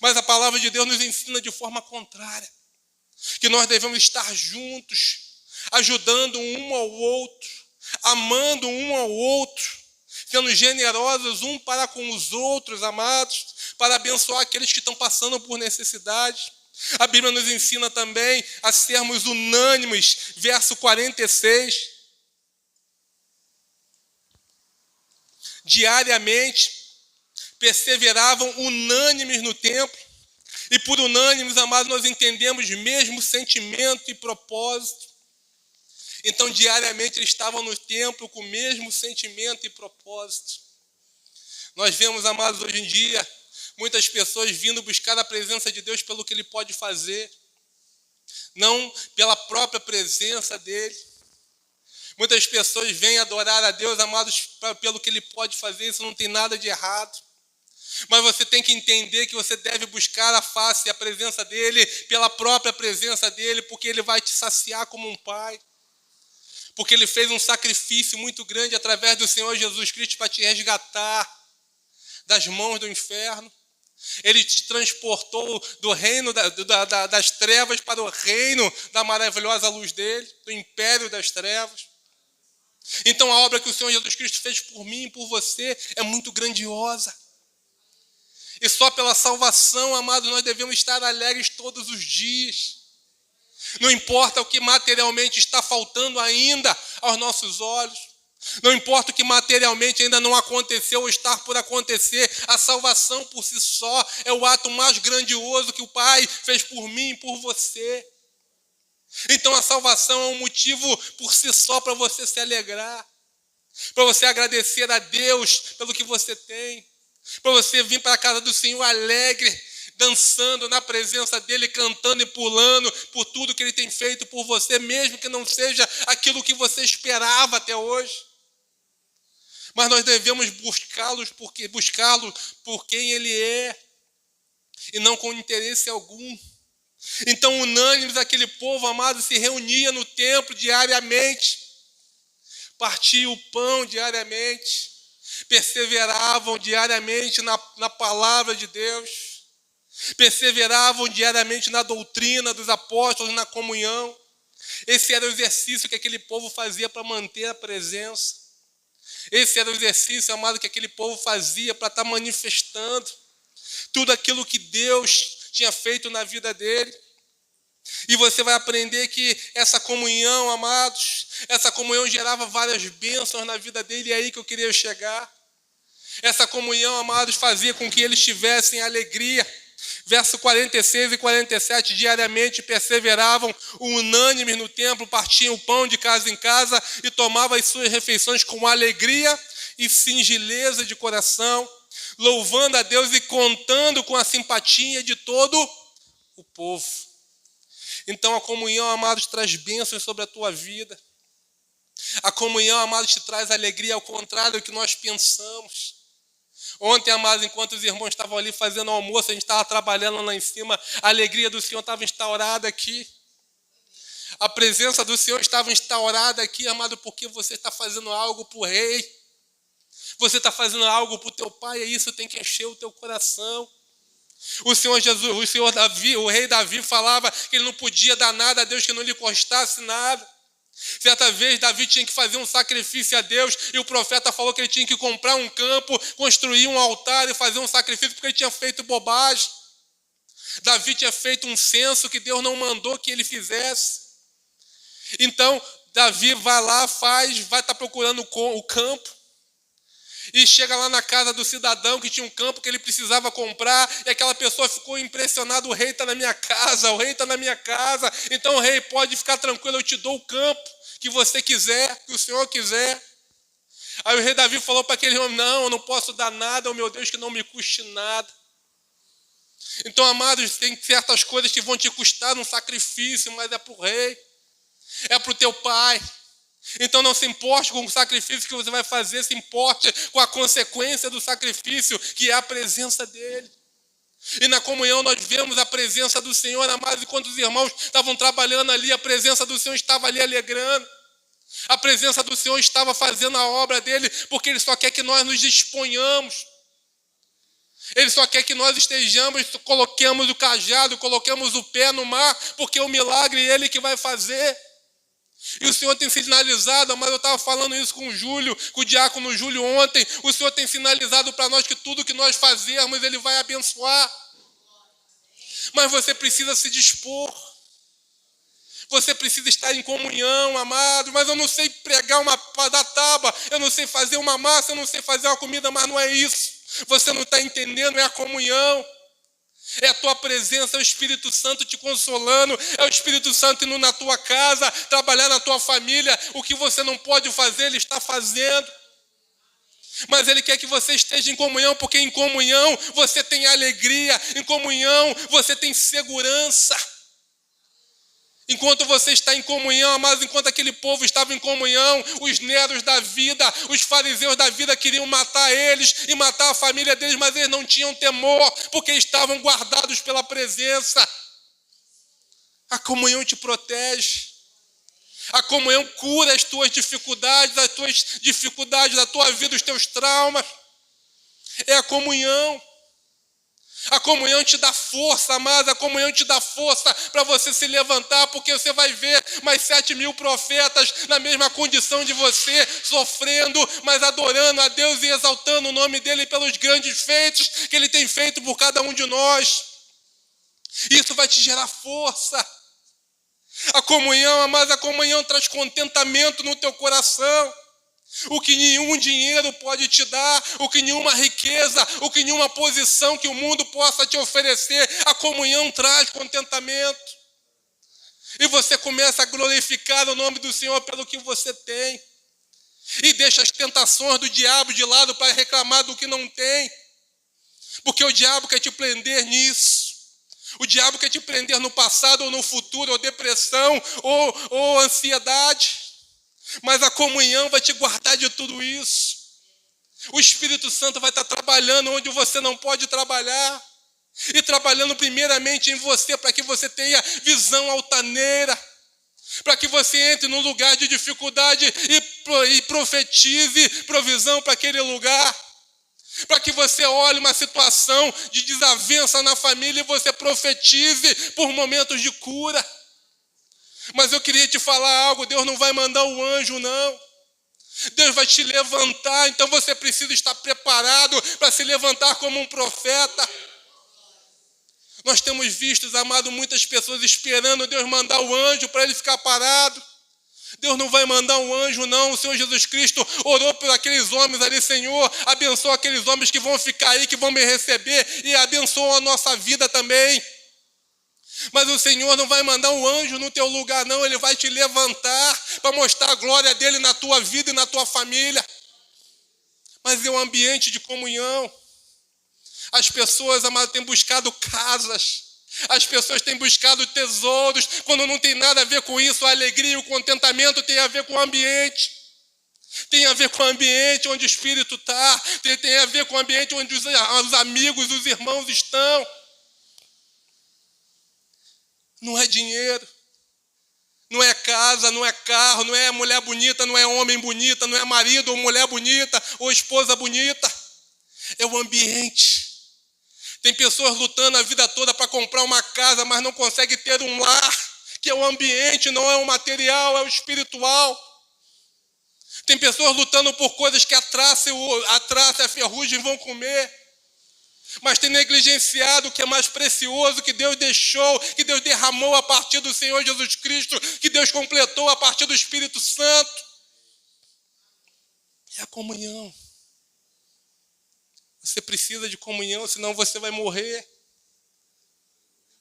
Mas a palavra de Deus nos ensina de forma contrária, que nós devemos estar juntos, ajudando um ao outro, amando um ao outro, sendo generosos um para com os outros, amados, para abençoar aqueles que estão passando por necessidade. A Bíblia nos ensina também a sermos unânimes, verso 46. Diariamente perseveravam unânimes no templo, e por unânimes, amados, nós entendemos mesmo sentimento e propósito. Então, diariamente, eles estavam no templo com o mesmo sentimento e propósito. Nós vemos, amados, hoje em dia, muitas pessoas vindo buscar a presença de Deus pelo que Ele pode fazer, não pela própria presença dEle. Muitas pessoas vêm adorar a Deus, amados, pelo que Ele pode fazer. Isso não tem nada de errado. Mas você tem que entender que você deve buscar a face e a presença dEle, pela própria presença dEle, porque Ele vai te saciar como um pai. Porque Ele fez um sacrifício muito grande através do Senhor Jesus Cristo para te resgatar das mãos do inferno. Ele te transportou do reino das trevas para o reino da maravilhosa luz dEle, do império das trevas. Então a obra que o Senhor Jesus Cristo fez por mim e por você é muito grandiosa. E só pela salvação, amados, nós devemos estar alegres todos os dias. Não importa o que materialmente está faltando ainda aos nossos olhos. Não importa o que materialmente ainda não aconteceu ou está por acontecer. A salvação por si só é o ato mais grandioso que o Pai fez por mim e por você. Então a salvação é um motivo por si só para você se alegrar. Para você agradecer a Deus pelo que você tem. Para você vir para a casa do Senhor alegre, dançando na presença dEle, cantando e pulando por tudo que Ele tem feito por você, mesmo que não seja aquilo que você esperava até hoje. Mas nós devemos buscá-lo por quem Ele é, e não com interesse algum. Então, unânimes, aquele povo amado se reunia no templo diariamente, partia o pão diariamente, perseveravam diariamente na palavra de Deus. Perseveravam diariamente na doutrina dos apóstolos, na comunhão. Esse era o exercício que aquele povo fazia para manter a presença. Esse era o exercício, amado, que aquele povo fazia para estar manifestando tudo aquilo que Deus tinha feito na vida dele. E você vai aprender que essa comunhão, amados, essa comunhão gerava várias bênçãos na vida dele, e é aí que eu queria chegar. Essa comunhão, amados, fazia com que eles tivessem alegria. Verso 46 e 47, diariamente perseveravam unânimes no templo, partiam o pão de casa em casa e tomavam as suas refeições com alegria e singeleza de coração, louvando a Deus e contando com a simpatia de todo o povo. Então a comunhão, amados, traz bênçãos sobre a tua vida. A comunhão, amados, te traz alegria, ao contrário do que nós pensamos. Ontem, amados, enquanto os irmãos estavam ali fazendo almoço, a gente estava trabalhando lá em cima, a alegria do Senhor estava instaurada aqui. A presença do Senhor estava instaurada aqui, amado, porque você está fazendo algo para o rei. Você está fazendo algo para o teu pai, e isso tem que encher o teu coração. O Senhor Jesus, o Senhor Davi, o rei Davi falava que ele não podia dar nada a Deus que não lhe custasse nada. Certa vez Davi tinha que fazer um sacrifício a Deus e o profeta falou que ele tinha que comprar um campo, construir um altar e fazer um sacrifício porque ele tinha feito bobagem. Davi tinha feito um censo que Deus não mandou que ele fizesse. Então Davi vai lá, vai estar procurando o campo. E chega lá na casa do cidadão que tinha um campo que ele precisava comprar, e aquela pessoa ficou impressionada: o rei está na minha casa, o rei está na minha casa, então o rei pode ficar tranquilo, eu te dou o campo que você quiser, que o Senhor quiser. Aí o rei Davi falou para aquele homem: não, eu não posso dar nada ao meu Deus que não me custe nada. Então, amados, tem certas coisas que vão te custar um sacrifício, mas é para o rei, é para o teu pai. Então não se importe com o sacrifício que você vai fazer, se importe com a consequência do sacrifício, que é a presença dele. E na comunhão nós vemos a presença do Senhor, amados, enquanto os irmãos estavam trabalhando ali, a presença do Senhor estava ali alegrando. A presença do Senhor estava fazendo a obra dele, porque ele só quer que nós nos disponhamos. Ele só quer que nós estejamos, coloquemos o cajado, coloquemos o pé no mar, porque o milagre é ele que vai fazer. E o Senhor tem sinalizado, mas eu estava falando isso com o Júlio, com o diácono Júlio ontem, o Senhor tem sinalizado para nós que tudo que nós fazermos, ele vai abençoar. Mas você precisa se dispor. Você precisa estar em comunhão, amado. Mas eu não sei pregar dar tábua, eu não sei fazer uma massa, eu não sei fazer uma comida, mas não é isso. Você não está entendendo, é a comunhão. É a tua presença, é o Espírito Santo te consolando, é o Espírito Santo indo na tua casa, trabalhar na tua família. O que você não pode fazer, ele está fazendo. Mas ele quer que você esteja em comunhão, porque em comunhão você tem alegria, em comunhão você tem segurança. Enquanto você está em comunhão, amados, enquanto aquele povo estava em comunhão, os neros da vida, os fariseus da vida queriam matar eles e matar a família deles, mas eles não tinham temor, porque estavam guardados pela presença. A comunhão te protege. A comunhão cura as tuas dificuldades, da tua vida, os teus traumas. É a comunhão. A comunhão te dá força, amada, a comunhão te dá força para você se levantar, porque você vai ver mais 7.000 profetas na mesma condição de você, sofrendo, mas adorando a Deus e exaltando o nome dele pelos grandes feitos que ele tem feito por cada um de nós. Isso vai te gerar força. A comunhão, amada, a comunhão traz contentamento no teu coração. O que nenhum dinheiro pode te dar, o que nenhuma riqueza, o que nenhuma posição que o mundo possa te oferecer, a comunhão traz contentamento. E você começa a glorificar o nome do Senhor pelo que você tem. E deixa as tentações do diabo de lado para reclamar do que não tem. Porque o diabo quer te prender nisso. O diabo quer te prender no passado ou no futuro, ou depressão, ou ansiedade. Mas a comunhão vai te guardar de tudo isso. O Espírito Santo vai estar trabalhando onde você não pode trabalhar. E trabalhando primeiramente em você, para que você tenha visão altaneira. Para que você entre num lugar de dificuldade e profetize provisão para aquele lugar. Para que você olhe uma situação de desavença na família e você profetize por momentos de cura. Mas eu queria te falar algo, Deus não vai mandar o anjo, não. Deus vai te levantar, então você precisa estar preparado para se levantar como um profeta. Nós temos visto, amado, muitas pessoas esperando Deus mandar o anjo para ele ficar parado. Deus não vai mandar um anjo, não. O Senhor Jesus Cristo orou por aqueles homens ali, Senhor, abençoa aqueles homens que vão ficar aí, que vão me receber, e abençoa a nossa vida também. Mas o Senhor não vai mandar um anjo no teu lugar, não. Ele vai te levantar para mostrar a glória dele na tua vida e na tua família. Mas é um ambiente de comunhão. As pessoas, amado, têm buscado casas. As pessoas têm buscado tesouros, quando não tem nada a ver com isso. A alegria e o contentamento tem a ver com o ambiente. Tem a ver com o ambiente onde o Espírito está. Tem a ver com o ambiente onde os amigos, os irmãos estão. Não é dinheiro. Não é casa, não é carro, não é mulher bonita, não é homem bonita, não é marido ou mulher bonita ou esposa bonita. É o ambiente. Tem pessoas lutando a vida toda para comprar uma casa, mas não conseguem ter um lar, que é o ambiente, não é o material, é o espiritual. Tem pessoas lutando por coisas que a traça e a ferrugem vão comer, mas tem negligenciado o que é mais precioso, que Deus deixou, que Deus derramou a partir do Senhor Jesus Cristo, que Deus completou a partir do Espírito Santo. É a comunhão. Você precisa de comunhão, senão você vai morrer.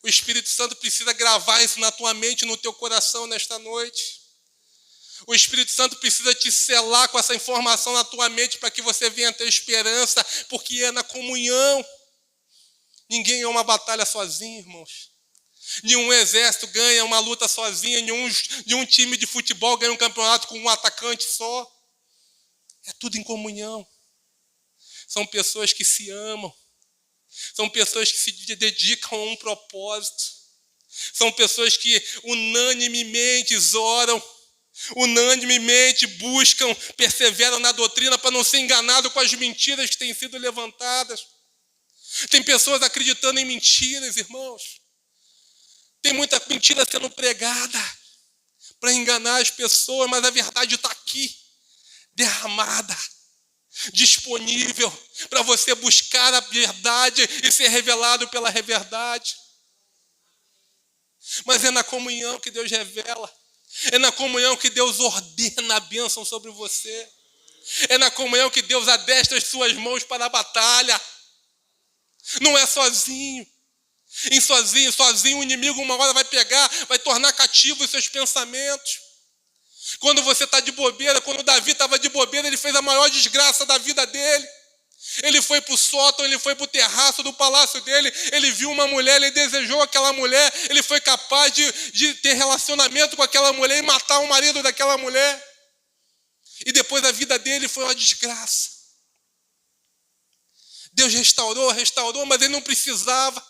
O Espírito Santo precisa gravar isso na tua mente, no teu coração nesta noite. O Espírito Santo precisa te selar com essa informação na tua mente para que você venha ter esperança, porque é na comunhão. Ninguém é uma batalha sozinho, irmãos. Nenhum exército ganha uma luta sozinho, nenhum time de futebol ganha um campeonato com um atacante só. É tudo em comunhão. São pessoas que se amam. São pessoas que se dedicam a um propósito. São pessoas que unanimemente oram, unanimemente buscam, perseveram na doutrina para não ser enganado com as mentiras que têm sido levantadas. Tem pessoas acreditando em mentiras, irmãos. Tem muita mentira sendo pregada para enganar as pessoas, mas a verdade está aqui, derramada, disponível para você buscar a verdade e ser revelado pela verdade. Mas é na comunhão que Deus revela. É na comunhão que Deus ordena a bênção sobre você. É na comunhão que Deus adestra as suas mãos para a batalha. Não é sozinho. Sozinho o inimigo uma hora vai pegar, vai tornar cativo os seus pensamentos. Quando você está de bobeira, quando Davi estava de bobeira, ele fez a maior desgraça da vida dele. Ele foi para o sótão, ele foi para o terraço do palácio dele, ele viu uma mulher, ele desejou aquela mulher, ele foi capaz de ter relacionamento com aquela mulher e matar o marido daquela mulher. E depois a vida dele foi uma desgraça. Deus restaurou, mas ele não precisava.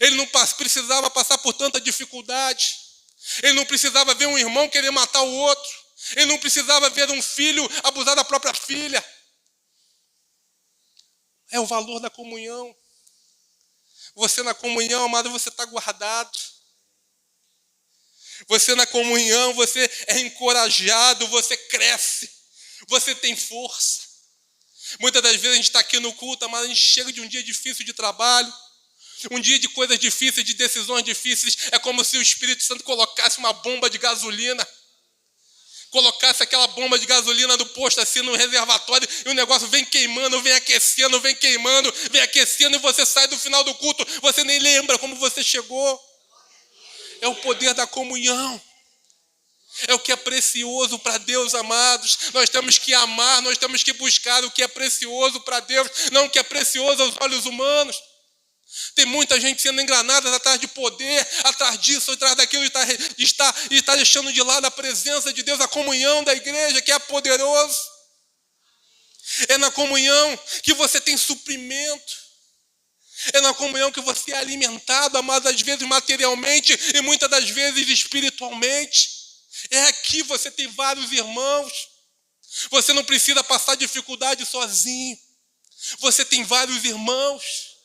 Ele não precisava passar por tanta dificuldade. Ele não precisava ver um irmão querer matar o outro. Ele não precisava ver um filho abusar da própria filha. É o valor da comunhão. Você na comunhão, amado, você está guardado. Você na comunhão, você é encorajado, você cresce, você tem força. Muitas das vezes a gente está aqui no culto, amado, a gente chega de um dia difícil de trabalho, um dia de coisas difíceis, de decisões difíceis. É como se o Espírito Santo colocasse uma bomba de gasolina, colocasse aquela bomba de gasolina do posto assim no reservatório, e o negócio vem queimando, vem aquecendo, vem queimando, vem aquecendo, e você sai do final do culto, você nem lembra como você chegou. É o poder da comunhão. É o que é precioso para Deus, amados. Nós temos que amar, nós temos que buscar o que é precioso para Deus, não o que é precioso aos olhos humanos. Tem muita gente sendo engranada atrás de poder, atrás disso, atrás daquilo, e está deixando de lado a presença de Deus, a comunhão da igreja, que é poderoso. É na comunhão que você tem suprimento. É na comunhão que você é alimentado, amado, às vezes materialmente e muitas das vezes espiritualmente. É aqui você tem vários irmãos. Você não precisa passar dificuldade sozinho. Você tem vários irmãos.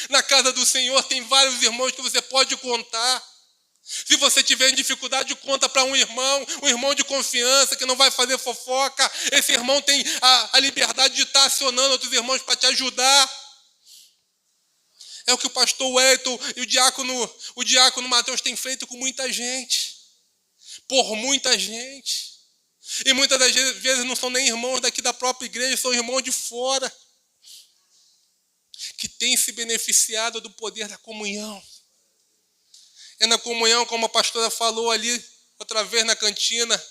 Na casa do Senhor tem vários irmãos que você pode contar. Se você tiver em dificuldade, conta para um irmão de confiança, que não vai fazer fofoca. Esse irmão tem a liberdade de estar acionando outros irmãos para te ajudar. É o que o pastor Wellington e o diácono Mateus têm feito com muita gente. Por muita gente. E muitas das vezes não são nem irmãos daqui da própria igreja, são irmãos de fora. Que têm se beneficiado do poder da comunhão. É na comunhão, como a pastora falou ali outra vez na cantina.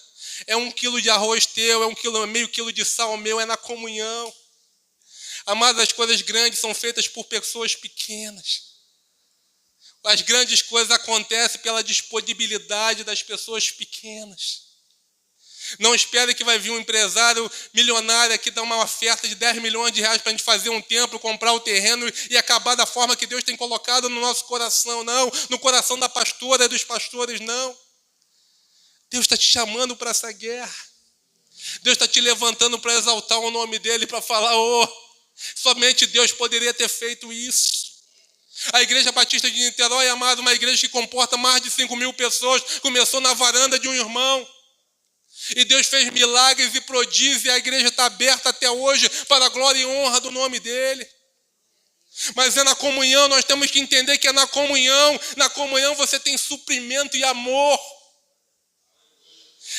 É 1 quilo de arroz teu, é meio quilo de sal meu, é na comunhão. Amados, as coisas grandes são feitas por pessoas pequenas. As grandes coisas acontecem pela disponibilidade das pessoas pequenas. Não espere que vai vir um empresário milionário aqui dar uma oferta de 10 milhões de reais para a gente fazer um templo, comprar o terreno e acabar da forma que Deus tem colocado no nosso coração. Não, no coração da pastora e dos pastores, não. Deus está te chamando para essa guerra. Deus está te levantando para exaltar o nome dele, para falar, somente Deus poderia ter feito isso. A Igreja Batista de Niterói, amado, uma igreja que comporta mais de 5.000 pessoas, começou na varanda de um irmão. E Deus fez milagres e prodígios, e a igreja está aberta até hoje para a glória e honra do nome dele. Mas é na comunhão, nós temos que entender que é na comunhão você tem suprimento e amor.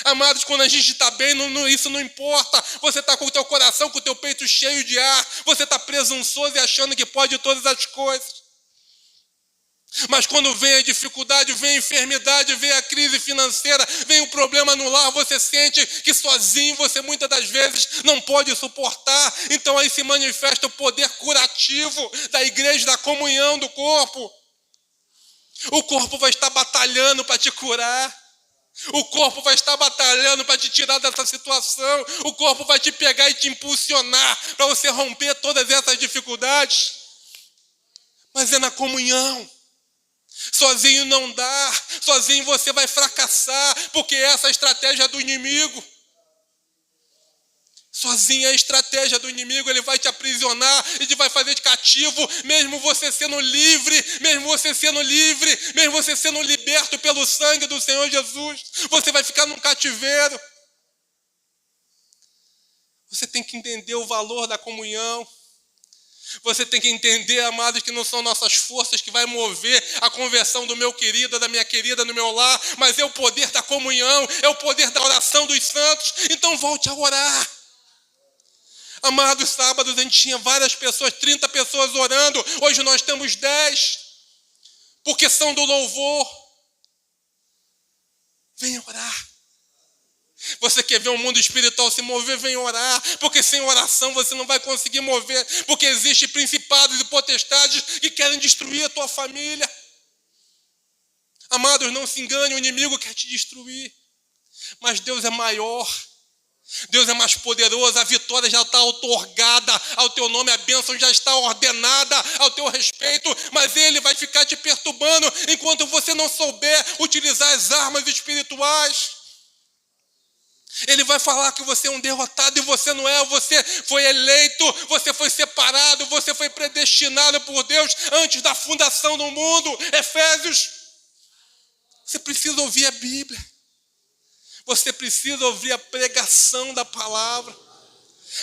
Amados, quando a gente está bem, isso não importa. Você está com o teu coração, com o teu peito cheio de ar. Você está presunçoso e achando que pode todas as coisas. Mas quando vem a dificuldade, vem a enfermidade, vem a crise financeira, vem o problema no lar, você sente que sozinho você muitas das vezes não pode suportar. Então aí se manifesta o poder curativo da igreja, da comunhão do corpo. O corpo vai estar batalhando para te curar. O corpo vai estar batalhando para te tirar dessa situação. O corpo vai te pegar e te impulsionar para você romper todas essas dificuldades. Mas é na comunhão. Sozinho não dá. Sozinho você vai fracassar, porque essa é a estratégia do inimigo. Sozinho é a estratégia do inimigo. Ele vai te aprisionar, ele vai fazer de cativo, mesmo você sendo livre, mesmo você sendo liberto pelo sangue do Senhor Jesus. Você vai ficar num cativeiro. Você tem que entender o valor da comunhão. Você tem que entender, amados, que não são nossas forças que vai mover a conversão do meu querido, da minha querida no meu lar, mas é o poder da comunhão, é o poder da oração dos santos. Então volte a orar. Amados, sábados a gente tinha várias pessoas, 30 pessoas orando. Hoje nós temos 10, porque são do louvor. Venha orar. Você quer ver o mundo espiritual se mover? Vem orar, porque sem oração você não vai conseguir mover, porque existem principados e potestades que querem destruir a tua família. Amados, não se engane, o inimigo quer te destruir, mas Deus é maior, Deus é mais poderoso, a vitória já está outorgada ao teu nome, a bênção já está ordenada ao teu respeito, mas ele vai ficar te perturbando enquanto você não souber utilizar as armas espirituais. Ele vai falar que você é um derrotado e você não é. Você foi eleito, você foi separado, você foi predestinado por Deus antes da fundação do mundo. Efésios. Você precisa ouvir a Bíblia. Você precisa ouvir a pregação da palavra.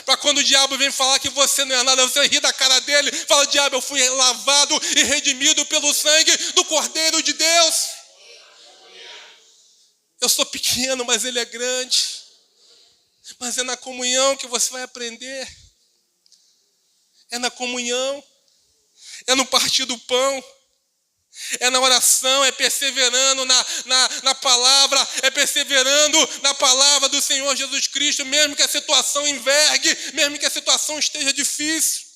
Para quando o diabo vem falar que você não é nada, você ri da cara dele. Fala, diabo, eu fui lavado e redimido pelo sangue do Cordeiro de Deus. Eu sou pequeno, mas ele é grande. Mas é na comunhão que você vai aprender. É na comunhão. É no partir do pão. É na oração, é perseverando na palavra, é perseverando na palavra do Senhor Jesus Cristo, mesmo que a situação envergue, mesmo que a situação esteja difícil.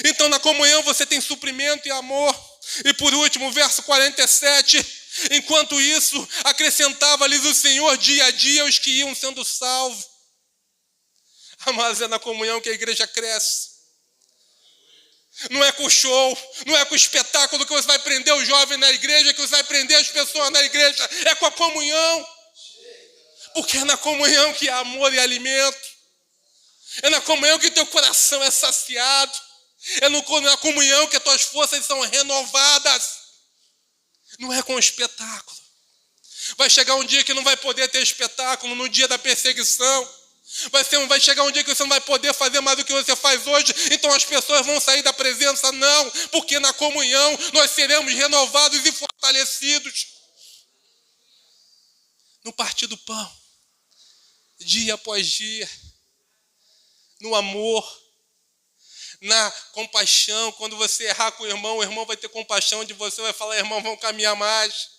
Então na comunhão você tem suprimento e amor. E por último, verso 47, enquanto isso, acrescentava-lhes o Senhor dia a dia os que iam sendo salvos. Mas é na comunhão que a igreja cresce. Não é com o show, não é com o espetáculo que você vai prender o jovem na igreja, que você vai prender as pessoas na igreja. É com a comunhão. Porque é na comunhão que há amor e alimento. É na comunhão que teu coração é saciado. É na comunhão que as tuas forças são renovadas. Não é com espetáculo. Vai chegar um dia que não vai poder ter espetáculo, no dia da perseguição. Vai chegar um dia que você não vai poder fazer mais do que você faz hoje. Então as pessoas vão sair da presença. Não, porque na comunhão nós seremos renovados e fortalecidos. No partir do pão, dia após dia. No amor, na compaixão. Quando você errar com o irmão vai ter compaixão de você, vai falar: irmão, vamos caminhar mais.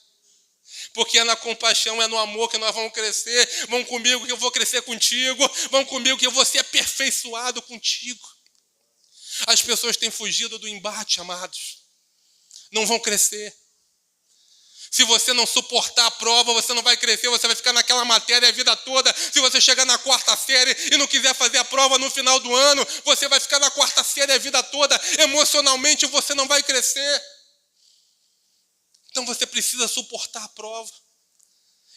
Porque é na compaixão, é no amor que nós vamos crescer. Vão comigo que eu vou crescer contigo. Vão comigo que eu vou ser aperfeiçoado contigo. As pessoas têm fugido do embate, amados. Não vão crescer. Se você não suportar a prova, você não vai crescer, você vai ficar naquela matéria a vida toda. Se você chegar na 4ª série e não quiser fazer a prova no final do ano, você vai ficar na 4ª série a vida toda. Emocionalmente você não vai crescer. Então você precisa suportar a prova.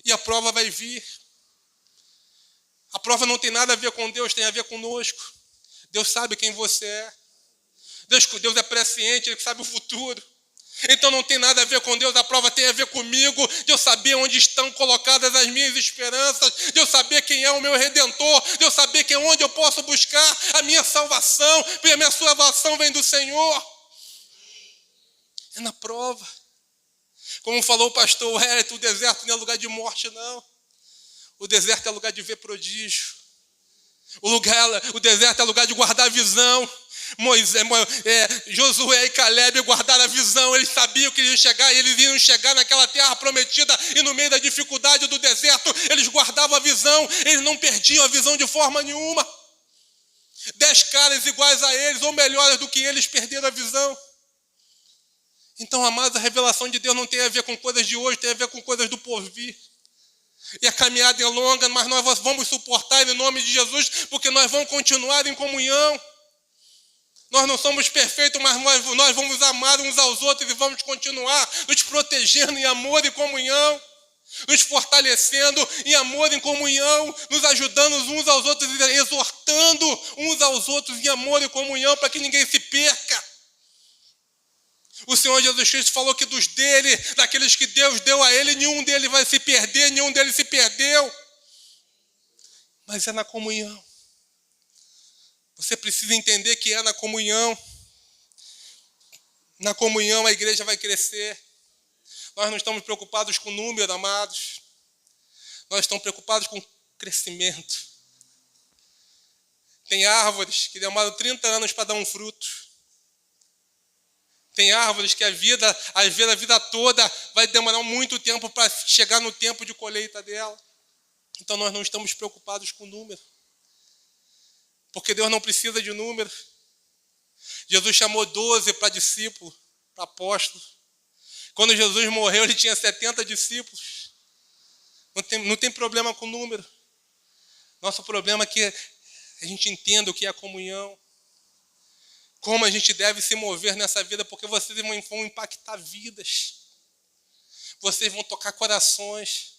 E a prova vai vir. A prova não tem nada a ver com Deus, tem a ver conosco. Deus sabe quem você é. Deus é presciente, Ele sabe o futuro. Então não tem nada a ver com Deus, a prova tem a ver comigo, de eu saber onde estão colocadas as minhas esperanças, de eu saber quem é o meu Redentor, de eu saber onde eu posso buscar a minha salvação, porque a minha salvação vem do Senhor. É na prova. Como falou o pastor Hélio, o deserto não é lugar de morte, não. O deserto é lugar de ver prodígio. O deserto é lugar de guardar a visão. Josué e Caleb guardaram a visão. Eles sabiam que eles iam chegar naquela terra prometida. E no meio da dificuldade do deserto, eles guardavam a visão. Eles não perdiam a visão de forma nenhuma. 10 caras iguais a eles, ou melhores do que eles, perderam a visão. Então, amados, a revelação de Deus não tem a ver com coisas de hoje, tem a ver com coisas do porvir. E a caminhada é longa, mas nós vamos suportar em nome de Jesus, porque nós vamos continuar em comunhão. Nós não somos perfeitos, mas nós vamos amar uns aos outros e vamos continuar nos protegendo em amor e comunhão, nos fortalecendo em amor e comunhão, nos ajudando uns aos outros, exortando uns aos outros em amor e comunhão, para que ninguém se perca. O Senhor Jesus Cristo falou que daqueles que Deus deu a Ele, nenhum deles vai se perder, nenhum deles se perdeu. Mas é na comunhão. Você precisa entender que é na comunhão. Na comunhão a igreja vai crescer. Nós não estamos preocupados com número, amados. Nós estamos preocupados com crescimento. Tem árvores que demoram 30 anos para dar um fruto. Tem árvores que às vezes a vida toda vai demorar muito tempo para chegar no tempo de colheita dela. Então nós não estamos preocupados com número. Porque Deus não precisa de número. Jesus chamou 12 para discípulos, para apóstolos. Quando Jesus morreu, ele tinha 70 discípulos. Não tem problema com número. Nosso problema é que a gente entenda o que é a comunhão. Como a gente deve se mover nessa vida, porque vocês vão impactar vidas. Vocês vão tocar corações.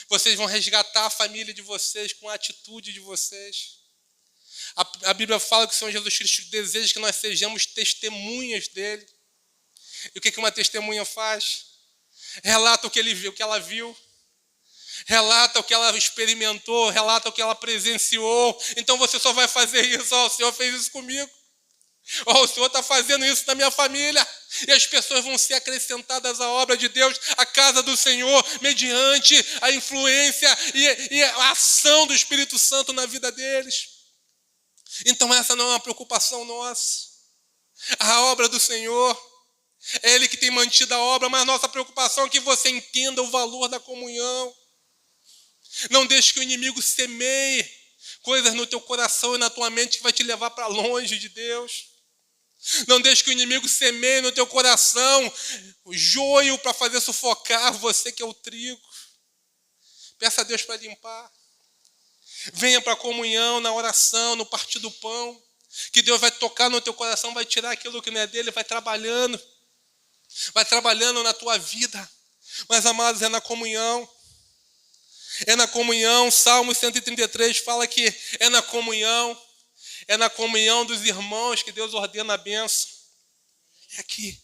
Vocês vão resgatar a família de vocês com a atitude de vocês. A Bíblia fala que o Senhor Jesus Cristo deseja que nós sejamos testemunhas dele. E o que uma testemunha faz? Relata o que ele viu, o que ela viu. Relata o que ela experimentou, relata o que ela presenciou. Então você só vai fazer isso. O Senhor fez isso comigo. O Senhor está fazendo isso na minha família. E as pessoas vão ser acrescentadas à obra de Deus, à casa do Senhor, mediante a influência e a ação do Espírito Santo na vida deles. Então essa não é uma preocupação nossa. A obra do Senhor, é Ele que tem mantido a obra, mas a nossa preocupação é que você entenda o valor da comunhão. Não deixe que o inimigo semeie coisas no teu coração e na tua mente que vai te levar para longe de Deus. Não deixe que o inimigo semeie no teu coração o joio para fazer sufocar você que é o trigo. Peça a Deus para limpar. Venha para a comunhão, na oração, no partir do pão. Que Deus vai tocar no teu coração, vai tirar aquilo que não é dele, vai trabalhando. Vai trabalhando na tua vida. Mas, amados, é na comunhão. É na comunhão. Salmo 133 fala que é na comunhão. É na comunhão dos irmãos que Deus ordena a bênção. É aqui.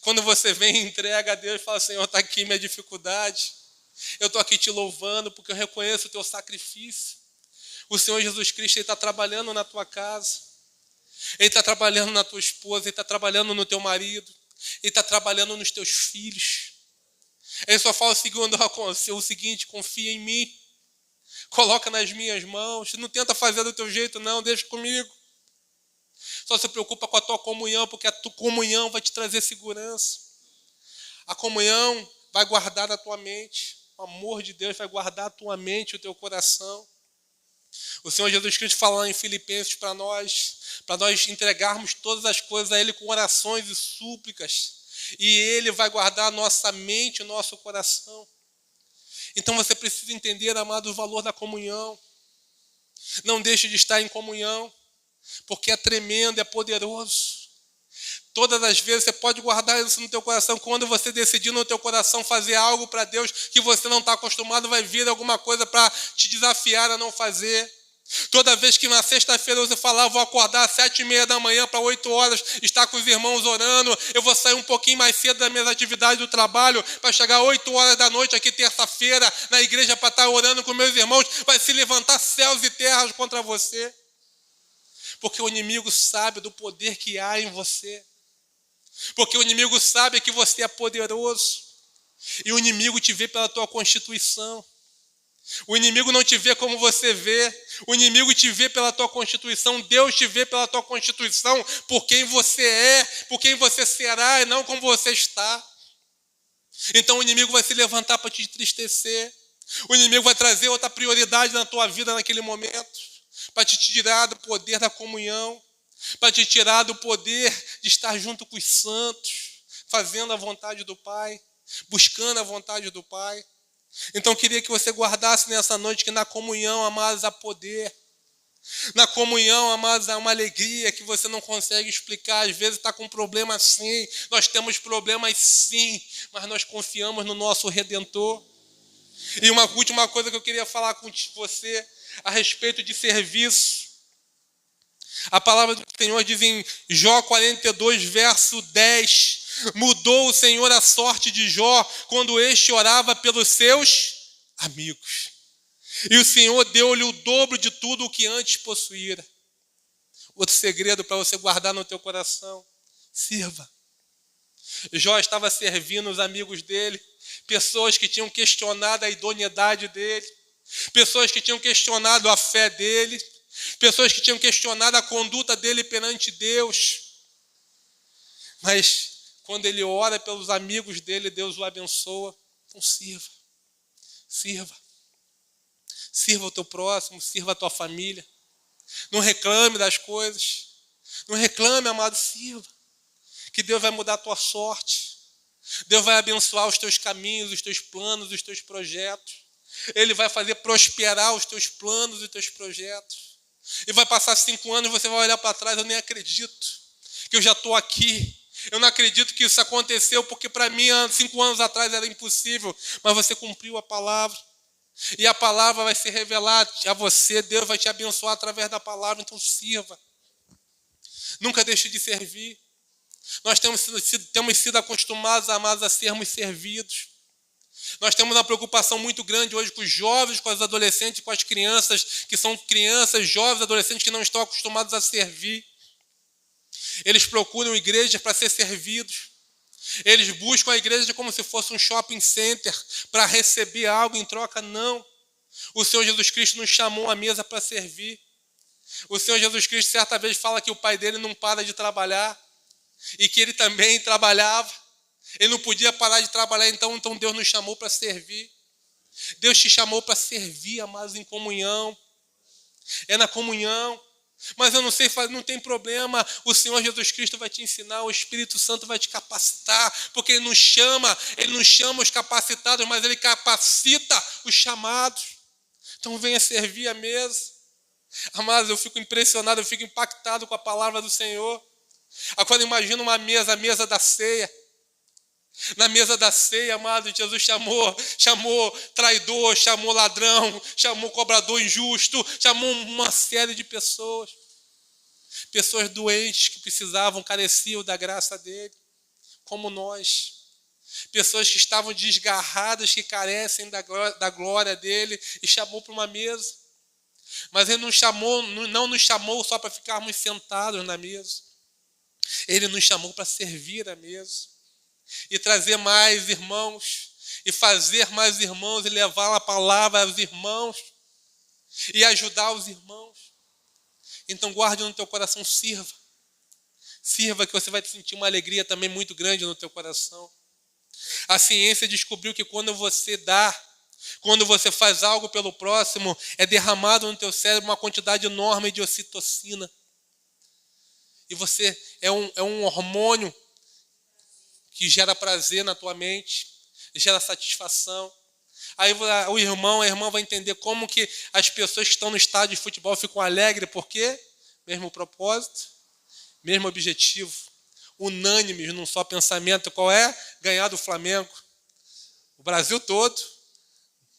Quando você vem e entrega a Deus e fala, Senhor, está aqui minha dificuldade. Eu estou aqui te louvando porque eu reconheço o teu sacrifício. O Senhor Jesus Cristo está trabalhando na tua casa. Ele está trabalhando na tua esposa. Ele está trabalhando no teu marido. Ele está trabalhando nos teus filhos. Ele só fala o seguinte, confia em mim. Coloca nas minhas mãos. Não tenta fazer do teu jeito, não. Deixa comigo. Só se preocupa com a tua comunhão, porque a tua comunhão vai te trazer segurança. A comunhão vai guardar a tua mente. O amor de Deus vai guardar a tua mente e o teu coração. O Senhor Jesus Cristo fala em Filipenses para nós entregarmos todas as coisas a Ele com orações e súplicas. E Ele vai guardar a nossa mente e o nosso coração. Então você precisa entender, amado, o valor da comunhão. Não deixe de estar em comunhão, porque é tremendo, é poderoso. Todas as vezes você pode guardar isso no teu coração. Quando você decidir no teu coração fazer algo para Deus que você não está acostumado, vai vir alguma coisa para te desafiar a não fazer. Toda vez que na sexta-feira você falar, vou acordar às 7h30 da manhã para 8 horas, estar com os irmãos orando, eu vou sair um pouquinho mais cedo das minhas atividades do trabalho, para chegar às 8 horas da noite aqui terça-feira na igreja para estar orando com meus irmãos, vai se levantar céus e terras contra você. Porque o inimigo sabe do poder que há em você. Porque o inimigo sabe que você é poderoso. E o inimigo te vê pela tua constituição. O inimigo não te vê como você vê. O inimigo te vê pela tua constituição. Deus te vê pela tua constituição, por quem você é, por quem você será e não como você está. Então o inimigo vai se levantar para te entristecer. O inimigo vai trazer outra prioridade na tua vida naquele momento, para te tirar do poder da comunhão, para te tirar do poder de estar junto com os santos, fazendo a vontade do Pai, buscando a vontade do Pai. Então eu queria que você guardasse nessa noite que na comunhão, amados, há poder. Na comunhão, amados, há uma alegria que você não consegue explicar. Às vezes está com problema sim, nós temos problemas sim, mas nós confiamos no nosso Redentor. E uma última coisa que eu queria falar com você a respeito de serviço. A palavra do Senhor diz em Jó 42, verso 10, mudou o Senhor a sorte de Jó quando este orava pelos seus amigos. E o Senhor deu-lhe o dobro de tudo o que antes possuíra. Outro segredo para você guardar no teu coração: sirva. Jó estava servindo os amigos dele, pessoas que tinham questionado a idoneidade dele, pessoas que tinham questionado a fé dele, pessoas que tinham questionado a conduta dele perante Deus. Mas quando ele ora pelos amigos dele, Deus o abençoa. Então sirva. Sirva. Sirva o teu próximo, sirva a tua família. Não reclame das coisas. Não reclame, amado, sirva. Que Deus vai mudar a tua sorte. Deus vai abençoar os teus caminhos, os teus planos, os teus projetos. Ele vai fazer prosperar os teus planos e os teus projetos. E vai passar 5 anos e você vai olhar para trás, eu nem acredito que eu já estou aqui. Eu não acredito que isso aconteceu, porque para mim, 5 anos atrás era impossível. Mas você cumpriu a palavra. E a palavra vai se revelar a você. Deus vai te abençoar através da palavra. Então sirva. Nunca deixe de servir. Nós temos sido acostumados, amados, a sermos servidos. Nós temos uma preocupação muito grande hoje com os jovens, com os adolescentes, com as crianças, que são crianças, jovens, adolescentes que não estão acostumados a servir. Eles procuram igrejas para ser servidos. Eles buscam a igreja como se fosse um shopping center para receber algo em troca. Não. O Senhor Jesus Cristo nos chamou à mesa para servir. O Senhor Jesus Cristo certa vez fala que o pai dele não para de trabalhar e que ele também trabalhava. Ele não podia parar de trabalhar, então Deus nos chamou para servir. Deus te chamou para servir, amados, em comunhão. É na comunhão. Mas eu não sei, não tem problema. O Senhor Jesus Cristo vai te ensinar, o Espírito Santo vai te capacitar, porque Ele não chama os capacitados, mas Ele capacita os chamados. Então venha servir a mesa. Amados, eu fico impressionado, eu fico impactado com a palavra do Senhor. Agora imagina uma mesa, a mesa da ceia. Na mesa da ceia, amado, Jesus chamou traidor, chamou ladrão, chamou cobrador injusto, chamou uma série de pessoas. Pessoas doentes que precisavam, careciam da graça dele, como nós. Pessoas que estavam desgarradas, que carecem da glória dele, e chamou para uma mesa. Mas ele não nos chamou só para ficarmos sentados na mesa. Ele nos chamou para servir a mesa. E trazer mais irmãos. E fazer mais irmãos. E levar a palavra aos irmãos. E ajudar os irmãos. Então guarde no teu coração, sirva. Sirva, que você vai sentir uma alegria também muito grande no teu coração. A ciência descobriu que quando você dá, quando você faz algo pelo próximo, é derramado no teu cérebro uma quantidade enorme de ocitocina. E você é um hormônio que gera prazer na tua mente, gera satisfação. Aí o irmão, a irmã vai entender como que as pessoas que estão no estádio de futebol ficam alegres. Por quê? Mesmo propósito, mesmo objetivo. Unânimes num só pensamento. Qual é? Ganhar do Flamengo. O Brasil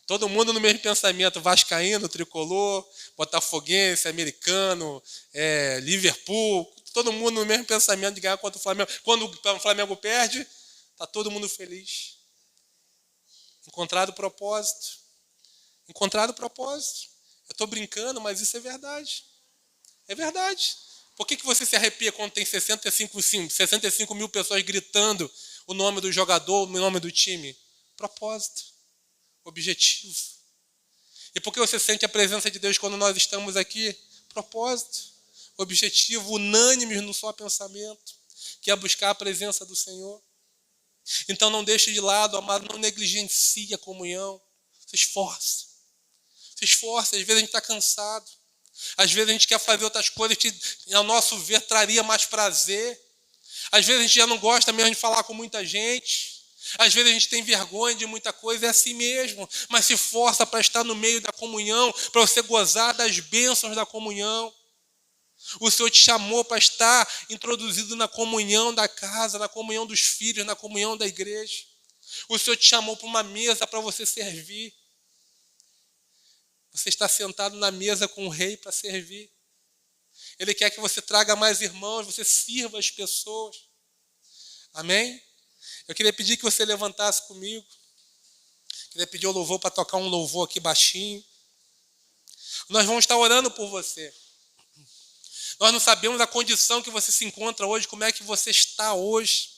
todo mundo no mesmo pensamento. Vascaíno, tricolor, botafoguense, americano, Liverpool. Todo mundo no mesmo pensamento de ganhar contra o Flamengo. Quando o Flamengo perde, está todo mundo feliz. Encontrado propósito. Encontrado propósito. Eu estou brincando, mas isso é verdade. É verdade. Por que você se arrepia quando tem 65 mil pessoas gritando o nome do jogador, o nome do time? Propósito. Objetivo. E por que você sente a presença de Deus quando nós estamos aqui? Propósito. Objetivo, unânimes no só pensamento, que é buscar a presença do Senhor. Então não deixe de lado, amado, não negligencie a comunhão. Se esforce. Se esforce. Às vezes a gente está cansado. Às vezes a gente quer fazer outras coisas que, ao nosso ver, traria mais prazer. Às vezes a gente já não gosta mesmo de falar com muita gente. Às vezes a gente tem vergonha de muita coisa, é assim mesmo. Mas se força para estar no meio da comunhão, para você gozar das bênçãos da comunhão. O Senhor te chamou para estar introduzido na comunhão da casa, na comunhão dos filhos, na comunhão da igreja. O Senhor te chamou para uma mesa para você servir. Você está sentado na mesa com o rei para servir. Ele quer que você traga mais irmãos, você sirva as pessoas. Amém? Eu queria pedir que você levantasse comigo. Queria pedir o louvor para tocar um louvor aqui baixinho. Nós vamos estar orando por você. Nós não sabemos a condição que você se encontra hoje, como é que você está hoje.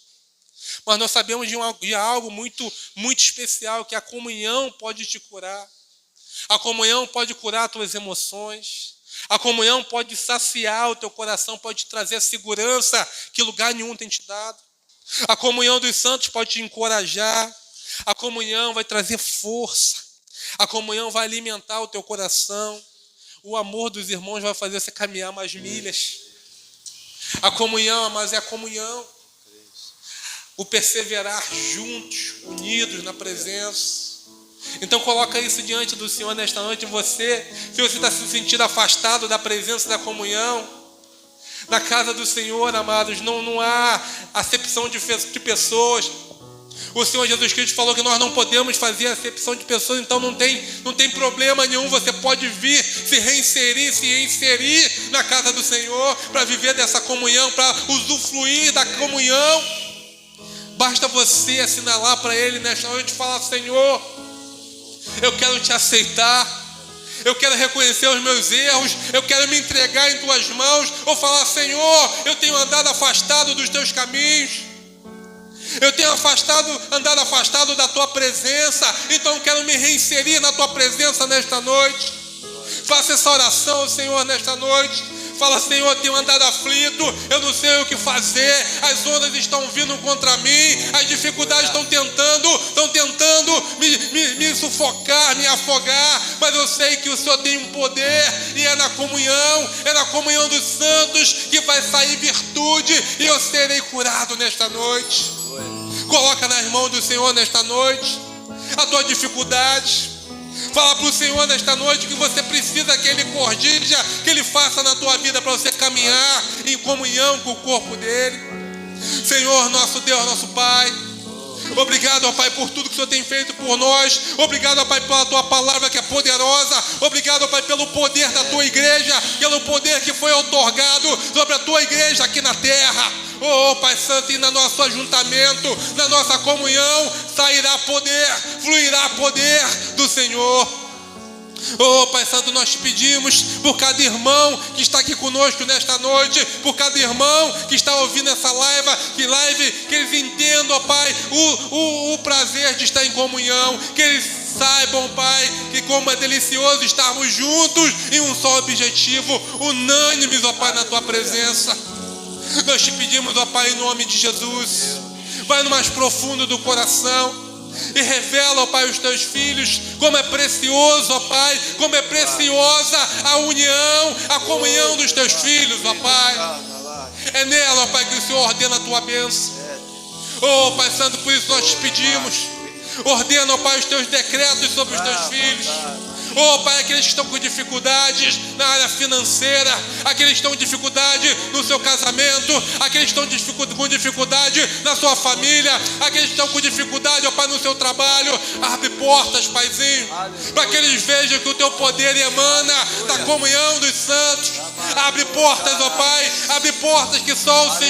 Mas nós sabemos de algo muito, muito especial, que a comunhão pode te curar. A comunhão pode curar as tuas emoções. A comunhão pode saciar o teu coração, pode te trazer a segurança que lugar nenhum tem te dado. A comunhão dos santos pode te encorajar. A comunhão vai trazer força. A comunhão vai alimentar o teu coração. O amor dos irmãos vai fazer você caminhar mais milhas. A comunhão, mas é a comunhão. O perseverar juntos, unidos na presença. Então coloca isso diante do Senhor nesta noite. Se você está se sentindo afastado da presença da comunhão, na casa do Senhor, amados, não há acepção de pessoas. O Senhor Jesus Cristo falou que nós não podemos fazer acepção de pessoas, então não tem problema nenhum. Você pode vir, se inserir na casa do Senhor, para viver dessa comunhão, para usufruir da comunhão. Basta você assinalar para Ele nesta noite e falar: Senhor, eu quero te aceitar. Eu quero reconhecer os meus erros. Eu quero me entregar em tuas mãos. Ou falar: Senhor, eu tenho andado afastado dos teus caminhos. Eu tenho andado afastado da tua presença. Então eu quero me reinserir na tua presença nesta noite. Faça essa oração ao Senhor nesta noite. Fala: Senhor, eu tenho andado aflito, eu não sei o que fazer, as ondas estão vindo contra mim, as dificuldades estão tentando me sufocar, me afogar, mas eu sei que o Senhor tem um poder, e é na comunhão dos santos que vai sair virtude, e eu serei curado nesta noite. Coloca nas mãos do Senhor nesta noite a tua dificuldade. Fala para o Senhor nesta noite que você precisa que Ele corrija, que Ele faça na tua vida para você caminhar em comunhão com o corpo dele. Senhor, nosso Deus, nosso Pai, Obrigado, ó Pai, por tudo que o Senhor tem feito por nós. Obrigado, ó Pai, pela Tua palavra que é poderosa. Obrigado, ó Pai, pelo poder da Tua igreja, pelo poder que foi outorgado sobre a Tua igreja aqui na terra. Oh, Pai Santo, e no nosso ajuntamento, na nossa comunhão, sairá poder, fluirá poder do Senhor. Oh, Pai Santo, nós te pedimos por cada irmão que está aqui conosco nesta noite, por cada irmão que está ouvindo essa live, que eles entendam, ó Pai, o prazer de estar em comunhão, que eles saibam, Pai, que como é delicioso estarmos juntos em um só objetivo, unânimes, ó Pai, na Tua presença. Nós te pedimos, ó Pai, em nome de Jesus, vai no mais profundo do coração e revela, ó Pai, os Teus filhos, como é precioso, ó Pai, como é preciosa a união, a comunhão dos Teus filhos, ó Pai. É nela, ó Pai, que o Senhor ordena a Tua bênção. Oh, Pai Santo, por isso nós te pedimos, ordena, ó Pai, os Teus decretos sobre os Teus filhos. Oh, Pai, aqueles que estão com dificuldades na área financeira, aqueles que estão com dificuldade no seu casamento, aqueles que estão com dificuldade na sua família, aqueles que estão com dificuldade, ó Pai, no seu trabalho, abre portas, Paizinho, para que eles vejam que o Teu poder emana da comunhão dos santos. Abre portas, ó Pai, abre portas que só o Senhor